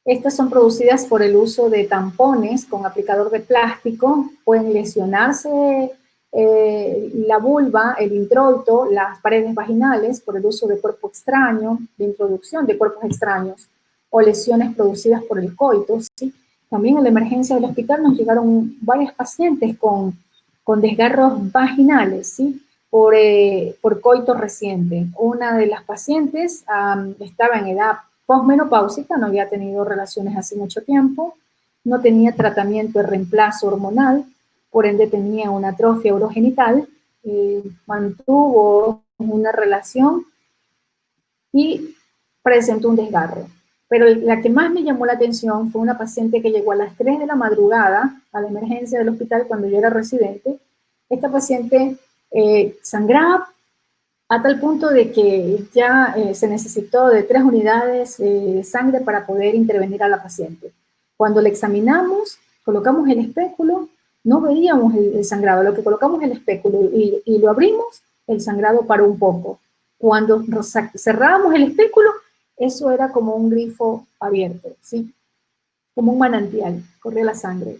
Estas son producidas por el uso de tampones con aplicador de plástico. Pueden lesionarse la vulva, el introito, las paredes vaginales por el uso de cuerpo extraño, de introducción de cuerpos extraños, o lesiones producidas por el coito, ¿sí? También en la emergencia del hospital nos llegaron varias pacientes con desgarros vaginales, ¿sí? Por coito reciente. Una de las pacientes estaba en edad posmenopáusica, no había tenido relaciones hace mucho tiempo, no tenía tratamiento de reemplazo hormonal, por ende tenía una atrofia urogenital, mantuvo una relación y presentó un desgarro. Pero la que más me llamó la atención fue una paciente que llegó a las 3 de la madrugada a la emergencia del hospital cuando yo era residente. Esta paciente sangraba a tal punto de que ya se necesitó de 3 unidades de sangre para poder intervenir a la paciente. Cuando la examinamos, colocamos el espéculo, no veíamos el sangrado. Lo que colocamos el espéculo y lo abrimos, el sangrado paró un poco. Cuando cerrábamos el espéculo, eso era como un grifo abierto, ¿sí? Como un manantial, corría la sangre.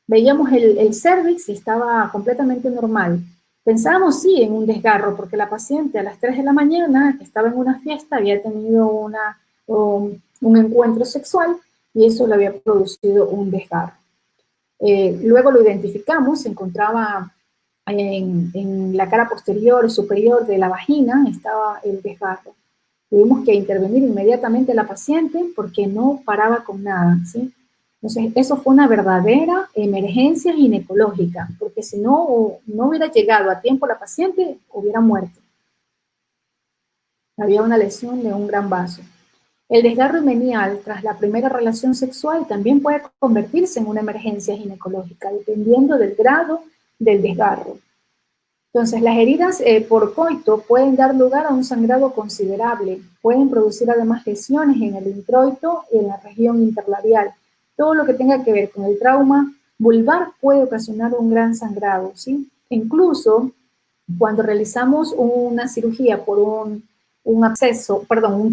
Veíamos el cervix y estaba completamente normal. Pensábamos sí en un desgarro, porque la paciente a las 3 de la mañana, que estaba en una fiesta, había tenido un encuentro sexual y eso le había producido un desgarro. Luego lo identificamos, se encontraba en la cara posterior superior de la vagina, estaba el desgarro. Tuvimos que intervenir inmediatamente a la paciente porque no paraba con nada, ¿sí? Entonces, eso fue una verdadera emergencia ginecológica, porque si no hubiera llegado a tiempo la paciente, hubiera muerto. Había una lesión de un gran vaso. El desgarro menial tras la primera relación sexual también puede convertirse en una emergencia ginecológica, dependiendo del grado del desgarro. Entonces, las heridas por coito pueden dar lugar a un sangrado considerable, pueden producir además lesiones en el introito y en la región interlabial. Todo lo que tenga que ver con el trauma vulvar puede ocasionar un gran sangrado, ¿sí? Incluso cuando realizamos una cirugía por un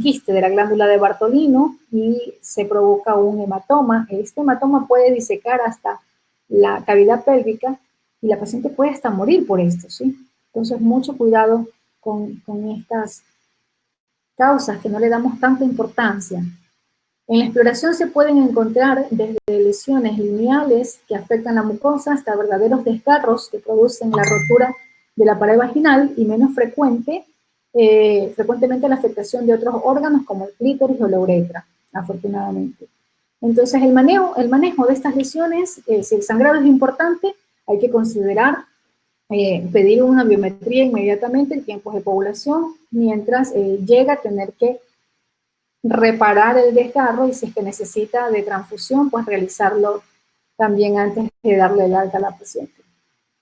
quiste de la glándula de Bartolino y se provoca un hematoma, este hematoma puede disecar hasta la cavidad pélvica y la paciente puede hasta morir por esto, ¿sí? Entonces, mucho cuidado con estas causas que no le damos tanta importancia. En la exploración se pueden encontrar desde lesiones lineales que afectan la mucosa hasta verdaderos desgarros que producen la rotura de la pared vaginal y menos frecuentemente la afectación de otros órganos como el clítoris o la uretra, afortunadamente. Entonces, el manejo de estas lesiones, si el sangrado es importante, hay que considerar pedir una biometría inmediatamente en tiempos de población, mientras llega a tener que reparar el desgarro y si es que necesita de transfusión, pues realizarlo también antes de darle el alta a la paciente.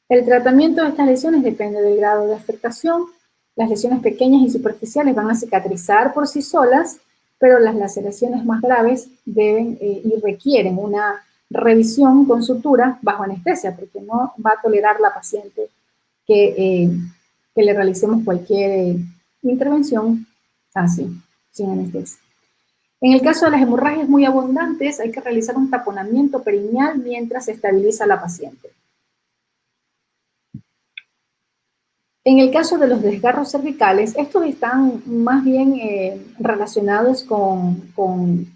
El tratamiento de estas lesiones depende del grado de afectación. Las lesiones pequeñas y superficiales van a cicatrizar por sí solas, pero las laceraciones más graves deben y requieren una revisión con sutura bajo anestesia, porque no va a tolerar la paciente que le realicemos cualquier intervención así, sin anestesia. En el caso de las hemorragias muy abundantes, hay que realizar un taponamiento perineal mientras se estabiliza la paciente. En el caso de los desgarros cervicales, estos están más bien relacionados con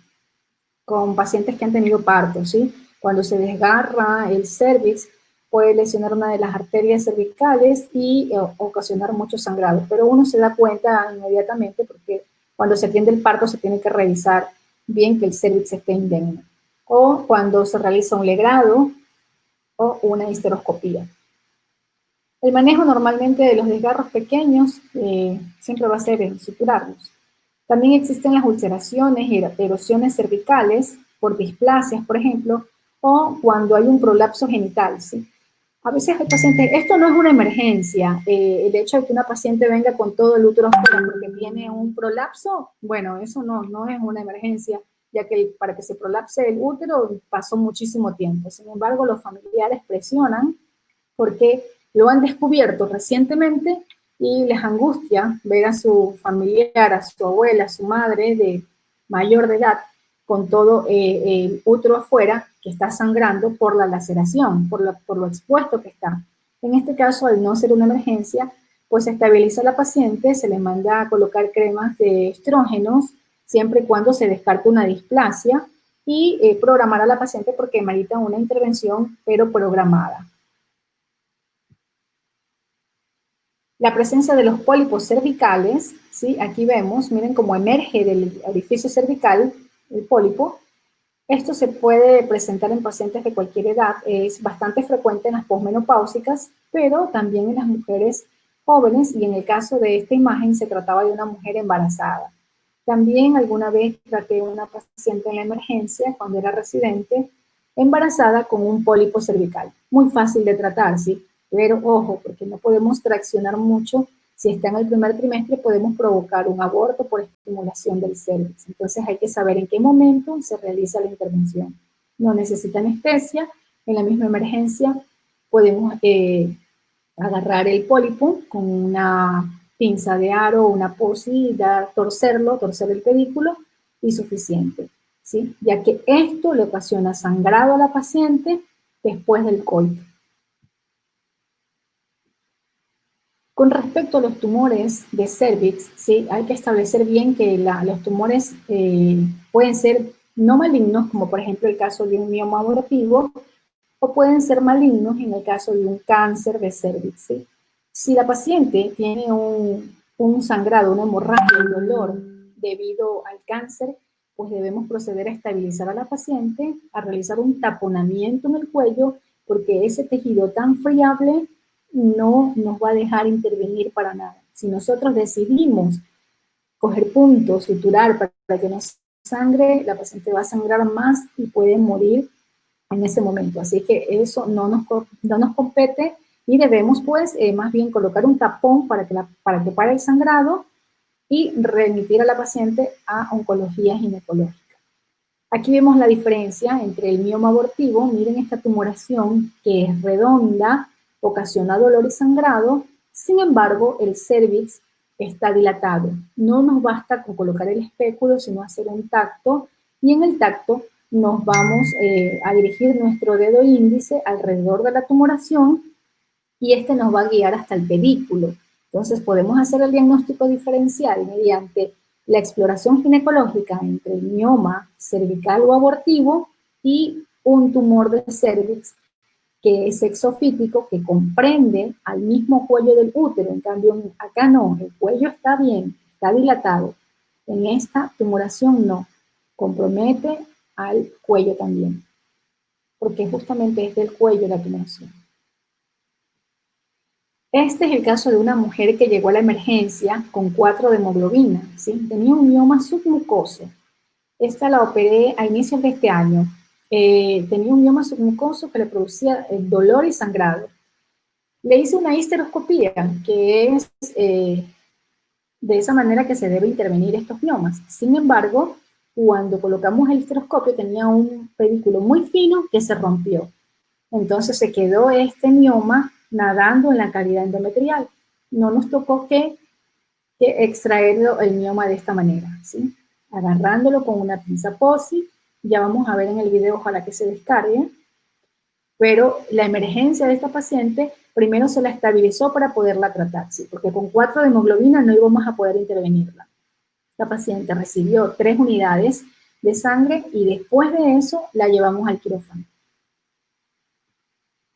pacientes que han tenido parto, ¿sí? Cuando se desgarra el cervix, puede lesionar una de las arterias cervicales y ocasionar mucho sangrado, pero uno se da cuenta inmediatamente porque cuando se atiende el parto se tiene que revisar bien que el cervix esté indemne, o cuando se realiza un legrado o una histeroscopía. El manejo normalmente de los desgarros pequeños siempre va a ser suturarlos. También existen las ulceraciones y erosiones cervicales por displasias, por ejemplo, o cuando hay un prolapso genital, ¿sí? A veces hay pacientes, esto no es una emergencia, el hecho de que una paciente venga con todo el útero afuera porque tiene un prolapso, bueno, eso no es una emergencia, ya que para que se prolapse el útero pasó muchísimo tiempo. Sin embargo, los familiares presionan porque lo han descubierto recientemente y les angustia ver a su familiar, a su abuela, a su madre de mayor de edad, con todo el útero afuera, que está sangrando por la laceración, por lo expuesto que está. En este caso, al no ser una emergencia, pues se estabiliza a la paciente, se le manda a colocar cremas de estrógenos, siempre y cuando se descarte una displasia, y programar a la paciente porque merita una intervención, pero programada. La presencia de los pólipos cervicales, ¿sí? Aquí vemos, miren cómo emerge del orificio cervical el pólipo. Esto se puede presentar en pacientes de cualquier edad, es bastante frecuente en las posmenopáusicas, pero también en las mujeres jóvenes, y en el caso de esta imagen se trataba de una mujer embarazada. También alguna vez traté a una paciente en la emergencia, cuando era residente, embarazada con un pólipo cervical. Muy fácil de tratar, ¿sí? Pero ojo, porque no podemos traccionar mucho. Si está en el primer trimestre, podemos provocar un aborto por estimulación del cervix. Entonces hay que saber en qué momento se realiza la intervención. No necesita anestesia, en la misma emergencia podemos agarrar el pólipo con una pinza de aro o una posi, torcer el pedículo y suficiente, ¿sí? Ya que esto le ocasiona sangrado a la paciente después del coito. Con respecto a los tumores de cervix, ¿sí? Hay que establecer bien que los tumores pueden ser no malignos, como por ejemplo el caso de un mioma abortivo, o pueden ser malignos en el caso de un cáncer de cervix, ¿sí? Si la paciente tiene un sangrado, una hemorragia, un dolor debido al cáncer, pues debemos proceder a estabilizar a la paciente, a realizar un taponamiento en el cuello, porque ese tejido tan friable no nos va a dejar intervenir para nada. Si nosotros decidimos coger puntos, suturar para que no sangre, la paciente va a sangrar más y puede morir en ese momento. Así que eso no nos compete y debemos pues más bien colocar un tapón para que pare el sangrado y remitir a la paciente a oncología ginecológica. Aquí vemos la diferencia entre el mioma abortivo. Miren esta tumoración que es redonda, ocasiona dolor y sangrado. Sin embargo, el cérvix está dilatado. No nos basta con colocar el espéculo, sino hacer un tacto, y en el tacto nos vamos a dirigir nuestro dedo índice alrededor de la tumoración y este nos va a guiar hasta el pedículo. Entonces podemos hacer el diagnóstico diferencial mediante la exploración ginecológica entre el mioma cervical o abortivo y un tumor de cervix que es exofítico, que comprende al mismo cuello del útero. En cambio, acá no, el cuello está bien, está dilatado. En esta tumoración no, compromete al cuello también, porque justamente es del cuello la tumoración. Este es el caso de una mujer que llegó a la emergencia con 4 de hemoglobina, ¿sí? Tenía un mioma submucoso. Esta la operé a inicios de este año. Tenía un mioma submucoso que le producía dolor y sangrado. Le hice una histeroscopía, que es de esa manera que se debe intervenir estos miomas. Sin embargo, cuando colocamos el histeroscopio tenía un pedículo muy fino que se rompió. Entonces se quedó este mioma nadando en la cavidad endometrial. No nos tocó que extraerlo el mioma de esta manera, ¿sí? Agarrándolo con una pinza posi, ya vamos a ver en el video, ojalá que se descargue, pero la emergencia de esta paciente primero se la estabilizó para poderla tratar, ¿sí? Porque con 4 de hemoglobina no íbamos a poder intervenirla. La paciente recibió 3 unidades de sangre y después de eso la llevamos al quirófano,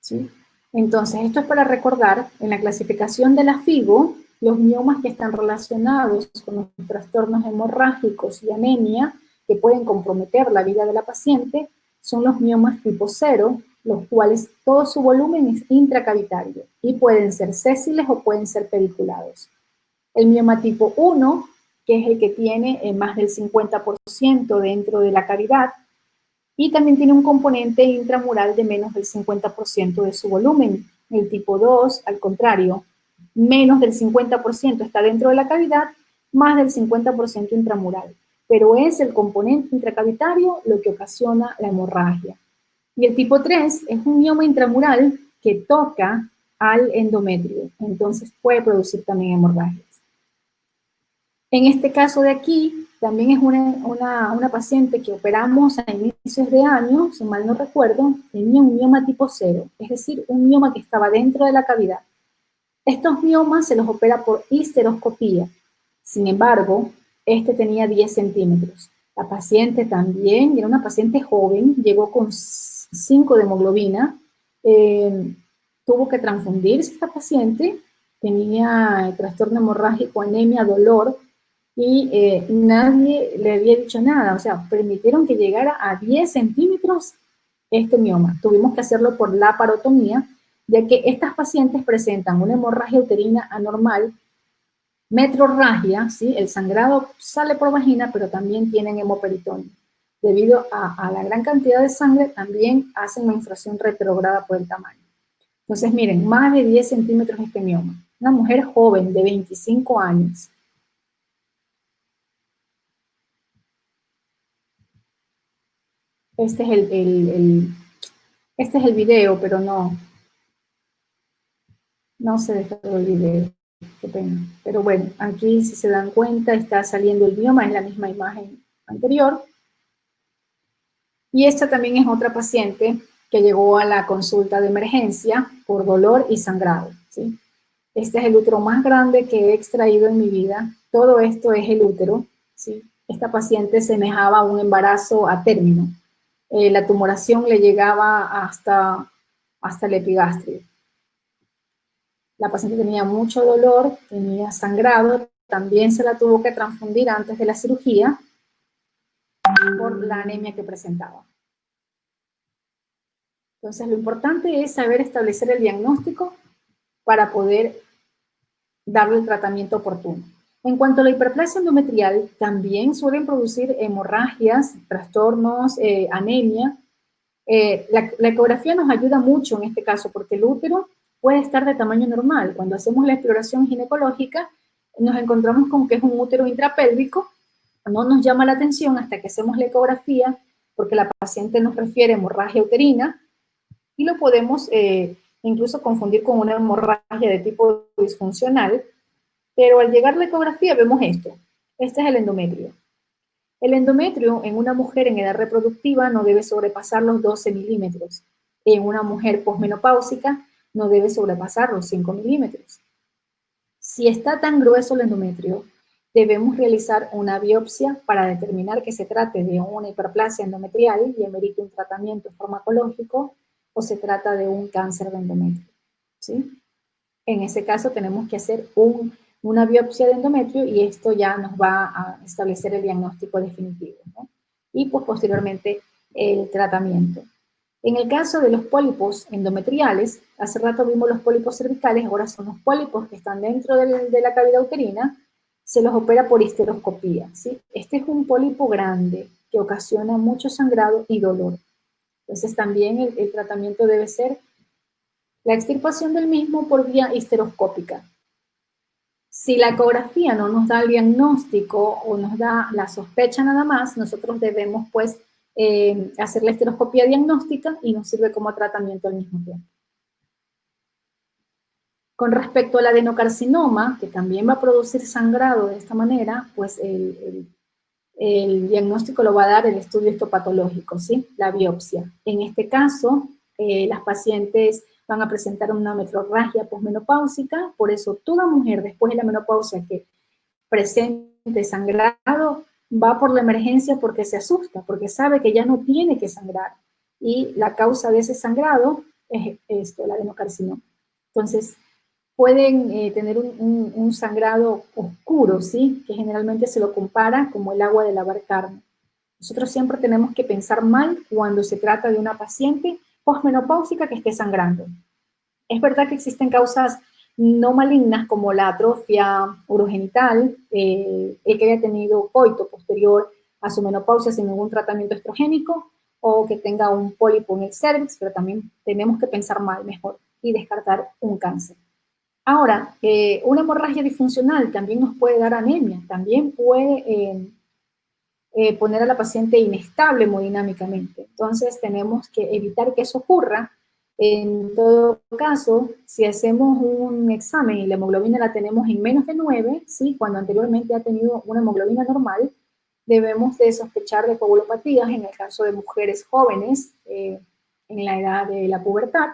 ¿sí? Entonces, esto es para recordar, en la clasificación de la FIGO, los miomas que están relacionados con los trastornos hemorrágicos y anemia que pueden comprometer la vida de la paciente son los miomas tipo 0, los cuales todo su volumen es intracavitario y pueden ser sésiles o pueden ser pediculados. El mioma tipo 1, que es el que tiene más del 50% dentro de la cavidad, y también tiene un componente intramural de menos del 50% de su volumen. El tipo 2, al contrario, menos del 50% está dentro de la cavidad, más del 50% intramural. Pero es el componente intracavitario lo que ocasiona la hemorragia. Y el tipo 3 es un mioma intramural que toca al endometrio, entonces puede producir también hemorragias. En este caso de aquí, también es una paciente que operamos a inicios de año, si mal no recuerdo, tenía un mioma tipo 0, es decir, un mioma que estaba dentro de la cavidad. Estos miomas se los opera por histeroscopía. Sin embargo, este tenía 10 centímetros. La paciente también, era una paciente joven, llegó con 5 de hemoglobina, tuvo que transfundirse esta paciente, tenía trastorno hemorrágico, anemia, dolor, y nadie le había dicho nada, o sea, permitieron que llegara a 10 centímetros este mioma. Tuvimos que hacerlo por laparotomía, ya que estas pacientes presentan una hemorragia uterina anormal, metrorragia, ¿sí? El sangrado sale por vagina, pero también tienen hemoperitoneo. Debido a la gran cantidad de sangre, también hacen una infracción retrograda por el tamaño. Entonces, miren, más de 10 centímetros este mioma. Una mujer joven de 25 años. Este es el video, pero no. No se descargó el video, qué pena. Pero bueno, aquí si se dan cuenta está saliendo el bioma, es la misma imagen anterior. Y esta también es otra paciente que llegó a la consulta de emergencia por dolor y sangrado, ¿sí? Este es el útero más grande que he extraído en mi vida. Todo esto es el útero, ¿sí? Esta paciente semejaba a un embarazo a término. La tumoración le llegaba hasta el epigastrio. La paciente tenía mucho dolor, tenía sangrado, también se la tuvo que transfundir antes de la cirugía por la anemia que presentaba. Entonces, lo importante es saber establecer el diagnóstico para poder darle el tratamiento oportuno. En cuanto a la hiperplasia endometrial, también suelen producir hemorragias, trastornos, anemia. La ecografía nos ayuda mucho en este caso porque el útero puede estar de tamaño normal. Cuando hacemos la exploración ginecológica, nos encontramos con que es un útero intrapélvico. No nos llama la atención hasta que hacemos la ecografía porque la paciente nos refiere a hemorragia uterina y lo podemos incluso confundir con una hemorragia de tipo disfuncional, pero al llegar a la ecografía vemos esto. Este es el endometrio. El endometrio en una mujer en edad reproductiva no debe sobrepasar los 12 milímetros. En una mujer posmenopáusica no debe sobrepasar los 5 milímetros. Si está tan grueso el endometrio, debemos realizar una biopsia para determinar que se trate de una hiperplasia endometrial y amerite un tratamiento farmacológico o se trata de un cáncer de endometrio, ¿sí? En ese caso tenemos que hacer una biopsia de endometrio y esto ya nos va a establecer el diagnóstico definitivo, ¿no? Y pues posteriormente el tratamiento. En el caso de los pólipos endometriales, hace rato vimos los pólipos cervicales, ahora son los pólipos que están dentro de la cavidad uterina, se los opera por histeroscopía, ¿sí? Este es un pólipo grande que ocasiona mucho sangrado y dolor. Entonces también el tratamiento debe ser la extirpación del mismo por vía histeroscópica. Si la ecografía no nos da el diagnóstico o nos da la sospecha nada más, nosotros debemos pues hacer la histeroscopía diagnóstica y nos sirve como tratamiento al mismo tiempo. Con respecto al adenocarcinoma, que también va a producir sangrado de esta manera, pues el diagnóstico lo va a dar el estudio histopatológico, ¿sí? La biopsia. En este caso, las pacientes van a presentar una metrorragia posmenopáusica, por eso toda mujer después de la menopausia que presente sangrado va por la emergencia porque se asusta, porque sabe que ya no tiene que sangrar. Y la causa de ese sangrado es esto, el adenocarcinoma. Entonces, pueden tener un sangrado oscuro, ¿sí? Que generalmente se lo compara como el agua de lavar carne. Nosotros siempre tenemos que pensar mal cuando se trata de una paciente posmenopáusica que esté sangrando. Es verdad que existen causas no malignas como la atrofia urogenital, el que haya tenido coito posterior a su menopausia sin ningún tratamiento estrogénico o que tenga un pólipo en el cervix, pero también tenemos que pensar mal mejor y descartar un cáncer. Ahora, una hemorragia disfuncional también nos puede dar anemia, también puede poner a la paciente inestable hemodinámicamente. Entonces, tenemos que evitar que eso ocurra. En todo caso, si hacemos un examen y la hemoglobina la tenemos en menos de 9, ¿sí? Cuando anteriormente ha tenido una hemoglobina normal, debemos de sospechar de coagulopatías en el caso de mujeres jóvenes en la edad de la pubertad.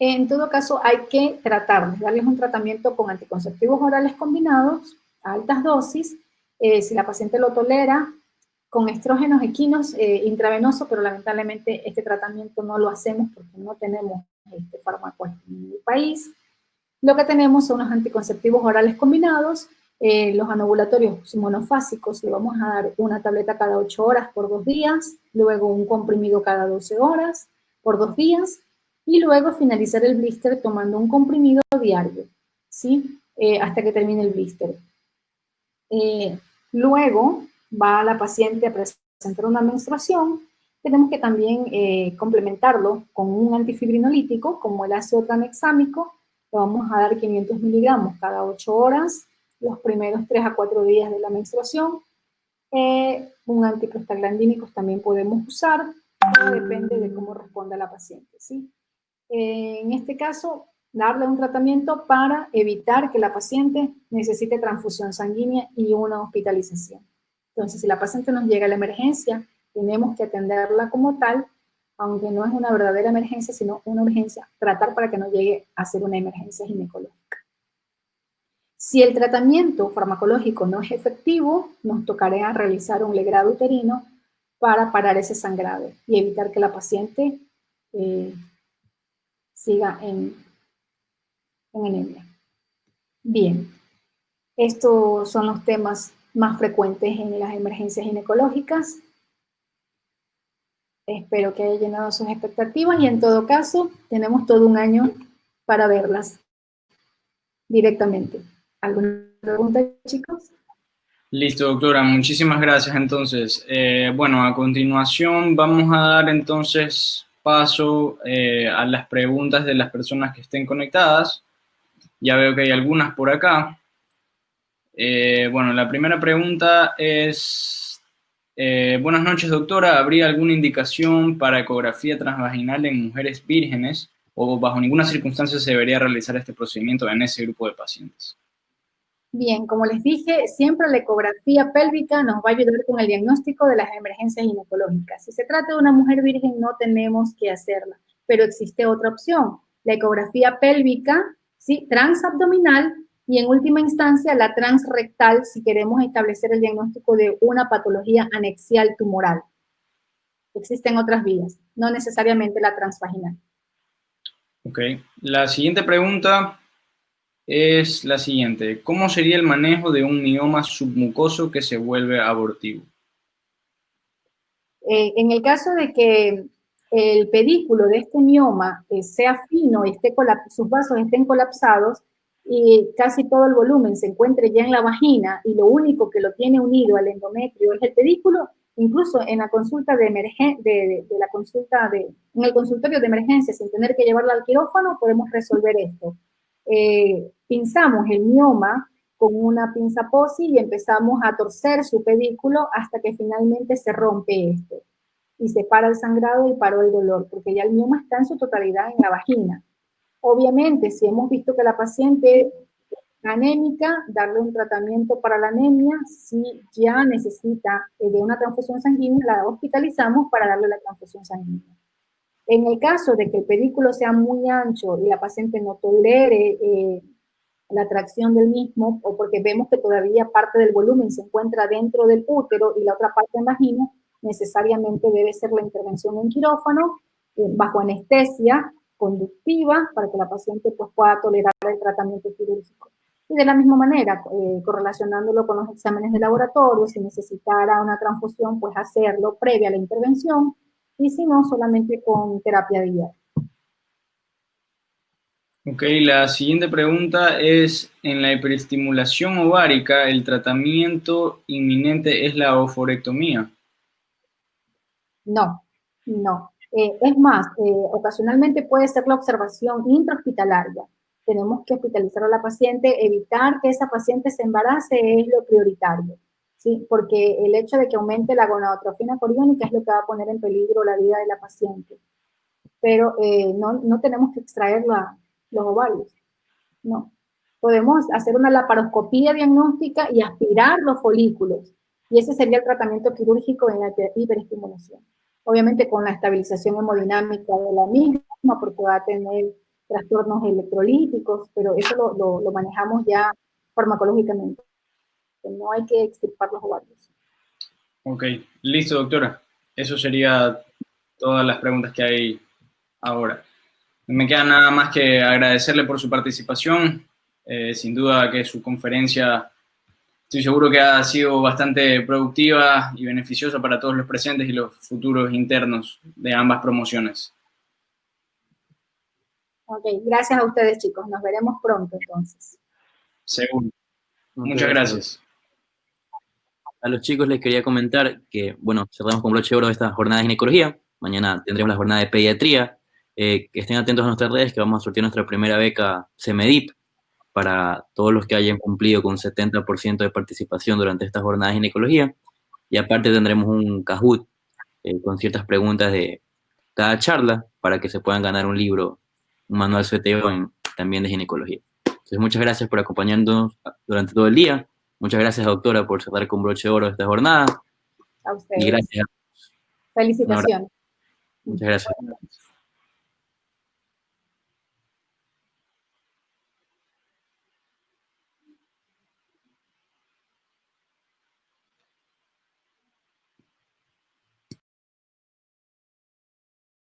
En todo caso, hay que tratarles, darles un tratamiento con anticonceptivos orales combinados a altas dosis, si la paciente lo tolera, con estrógenos equinos intravenosos, pero lamentablemente este tratamiento no lo hacemos porque no tenemos este fármaco en el país. Lo que tenemos son los anticonceptivos orales combinados, los anovulatorios monofásicos, le vamos a dar una tableta cada 8 horas por 2 días, luego un comprimido cada 12 horas por 2 días, y luego finalizar el blister tomando un comprimido diario, ¿sí? Hasta que termine el blister. Luego va la paciente a presentar una menstruación. Tenemos que también complementarlo con un antifibrinolítico, como el ácido tranexámico. Le vamos a dar 500 miligramos cada 8 horas, los primeros 3 a 4 días de la menstruación. Un antiprostaglandínico también podemos usar, todo depende de cómo responda la paciente, ¿sí? En este caso, darle un tratamiento para evitar que la paciente necesite transfusión sanguínea y una hospitalización. Entonces, si la paciente nos llega a la emergencia, tenemos que atenderla como tal, aunque no es una verdadera emergencia, sino una urgencia, tratar para que no llegue a ser una emergencia ginecológica. Si el tratamiento farmacológico no es efectivo, nos tocará realizar un legrado uterino para parar ese sangrado y evitar que la paciente siga en anemia. Bien, estos son los temas más frecuentes en las emergencias ginecológicas. Espero que haya llenado sus expectativas y en todo caso tenemos todo un año para verlas directamente. ¿Alguna pregunta, chicos? Listo, doctora, muchísimas gracias. Entonces, bueno, a continuación vamos a dar entonces paso a las preguntas de las personas que estén conectadas. Ya veo que hay algunas por acá. Bueno, la primera pregunta es, buenas noches, doctora. ¿Habría alguna indicación para ecografía transvaginal en mujeres vírgenes o bajo ninguna circunstancia se debería realizar este procedimiento en ese grupo de pacientes? Bien, como les dije, siempre la ecografía pélvica nos va a ayudar con el diagnóstico de las emergencias ginecológicas. Si se trata de una mujer virgen, no tenemos que hacerla, pero existe otra opción, la ecografía pélvica, ¿sí?, transabdominal, y en última instancia la transrectal si queremos establecer el diagnóstico de una patología anexial tumoral. Existen otras vías, no necesariamente la transvaginal. Ok, la siguiente pregunta es la siguiente. ¿Cómo sería el manejo de un mioma submucoso que se vuelve abortivo? En el caso de que el pedículo de este mioma sea fino y sus vasos estén colapsados y casi todo el volumen se encuentre ya en la vagina y lo único que lo tiene unido al endometrio es el pedículo, incluso en la consulta en el consultorio de emergencia sin tener que llevarlo al quirófano podemos resolver esto. Pinzamos el mioma con una pinza POSI y empezamos a torcer su pedículo hasta que finalmente se rompe esto y se para el sangrado y paró el dolor, porque ya el mioma está en su totalidad en la vagina. Obviamente, si hemos visto que la paciente es anémica, darle un tratamiento para la anemia. Si ya necesita de una transfusión sanguínea, la hospitalizamos para darle la transfusión sanguínea. En el caso de que el pedículo sea muy ancho y la paciente no tolere la tracción del mismo, o porque vemos que todavía parte del volumen se encuentra dentro del útero y la otra parte en vagina, necesariamente debe ser la intervención en quirófano, bajo anestesia conductiva, para que la paciente pues, pueda tolerar el tratamiento quirúrgico. Y de la misma manera, correlacionándolo con los exámenes de laboratorio, si necesitara una transfusión, pues hacerlo previa a la intervención, y si no, solamente con terapia diaria. Ok, la siguiente pregunta es, en la hiperestimulación ovárica, ¿el tratamiento inminente es la oforectomía? No, no. Es más, ocasionalmente puede ser la observación intrahospitalaria. Tenemos que hospitalizar a la paciente, evitar que esa paciente se embarace es lo prioritario, ¿sí? Porque el hecho de que aumente la gonadotrofina coriónica es lo que va a poner en peligro la vida de la paciente. Pero no tenemos que extraer los ovarios, no. Podemos hacer una laparoscopía diagnóstica y aspirar los folículos, y ese sería el tratamiento quirúrgico en la hiperestimulación. Obviamente con la estabilización hemodinámica de la misma, porque va a tener trastornos electrolíticos, pero eso lo manejamos ya farmacológicamente. No hay que extirpar los ovarios. Ok, listo, doctora. Eso sería todas las preguntas que hay ahora. Me queda nada más que agradecerle por su participación. Sin duda que su conferencia, estoy seguro que ha sido bastante productiva y beneficiosa para todos los presentes y los futuros internos de ambas promociones. Ok, gracias a ustedes, chicos. Nos veremos pronto, entonces. Seguro. Muchas gracias. A los chicos les quería comentar que, bueno, cerramos con broche de oro esta jornada de ginecología. Mañana tendremos la jornada de pediatría. Que estén atentos a nuestras redes, que vamos a sortear nuestra primera beca CEMEDIP para todos los que hayan cumplido con 70% de participación durante esta jornada de ginecología. Y aparte tendremos un Kahoot con ciertas preguntas de cada charla para que se puedan ganar un libro, un manual CTO también de ginecología. Entonces, muchas gracias por acompañarnos durante todo el día. Muchas gracias, doctora, por cerrar con broche de oro esta jornada. A ustedes. Y gracias. Felicitaciones. Muchas gracias.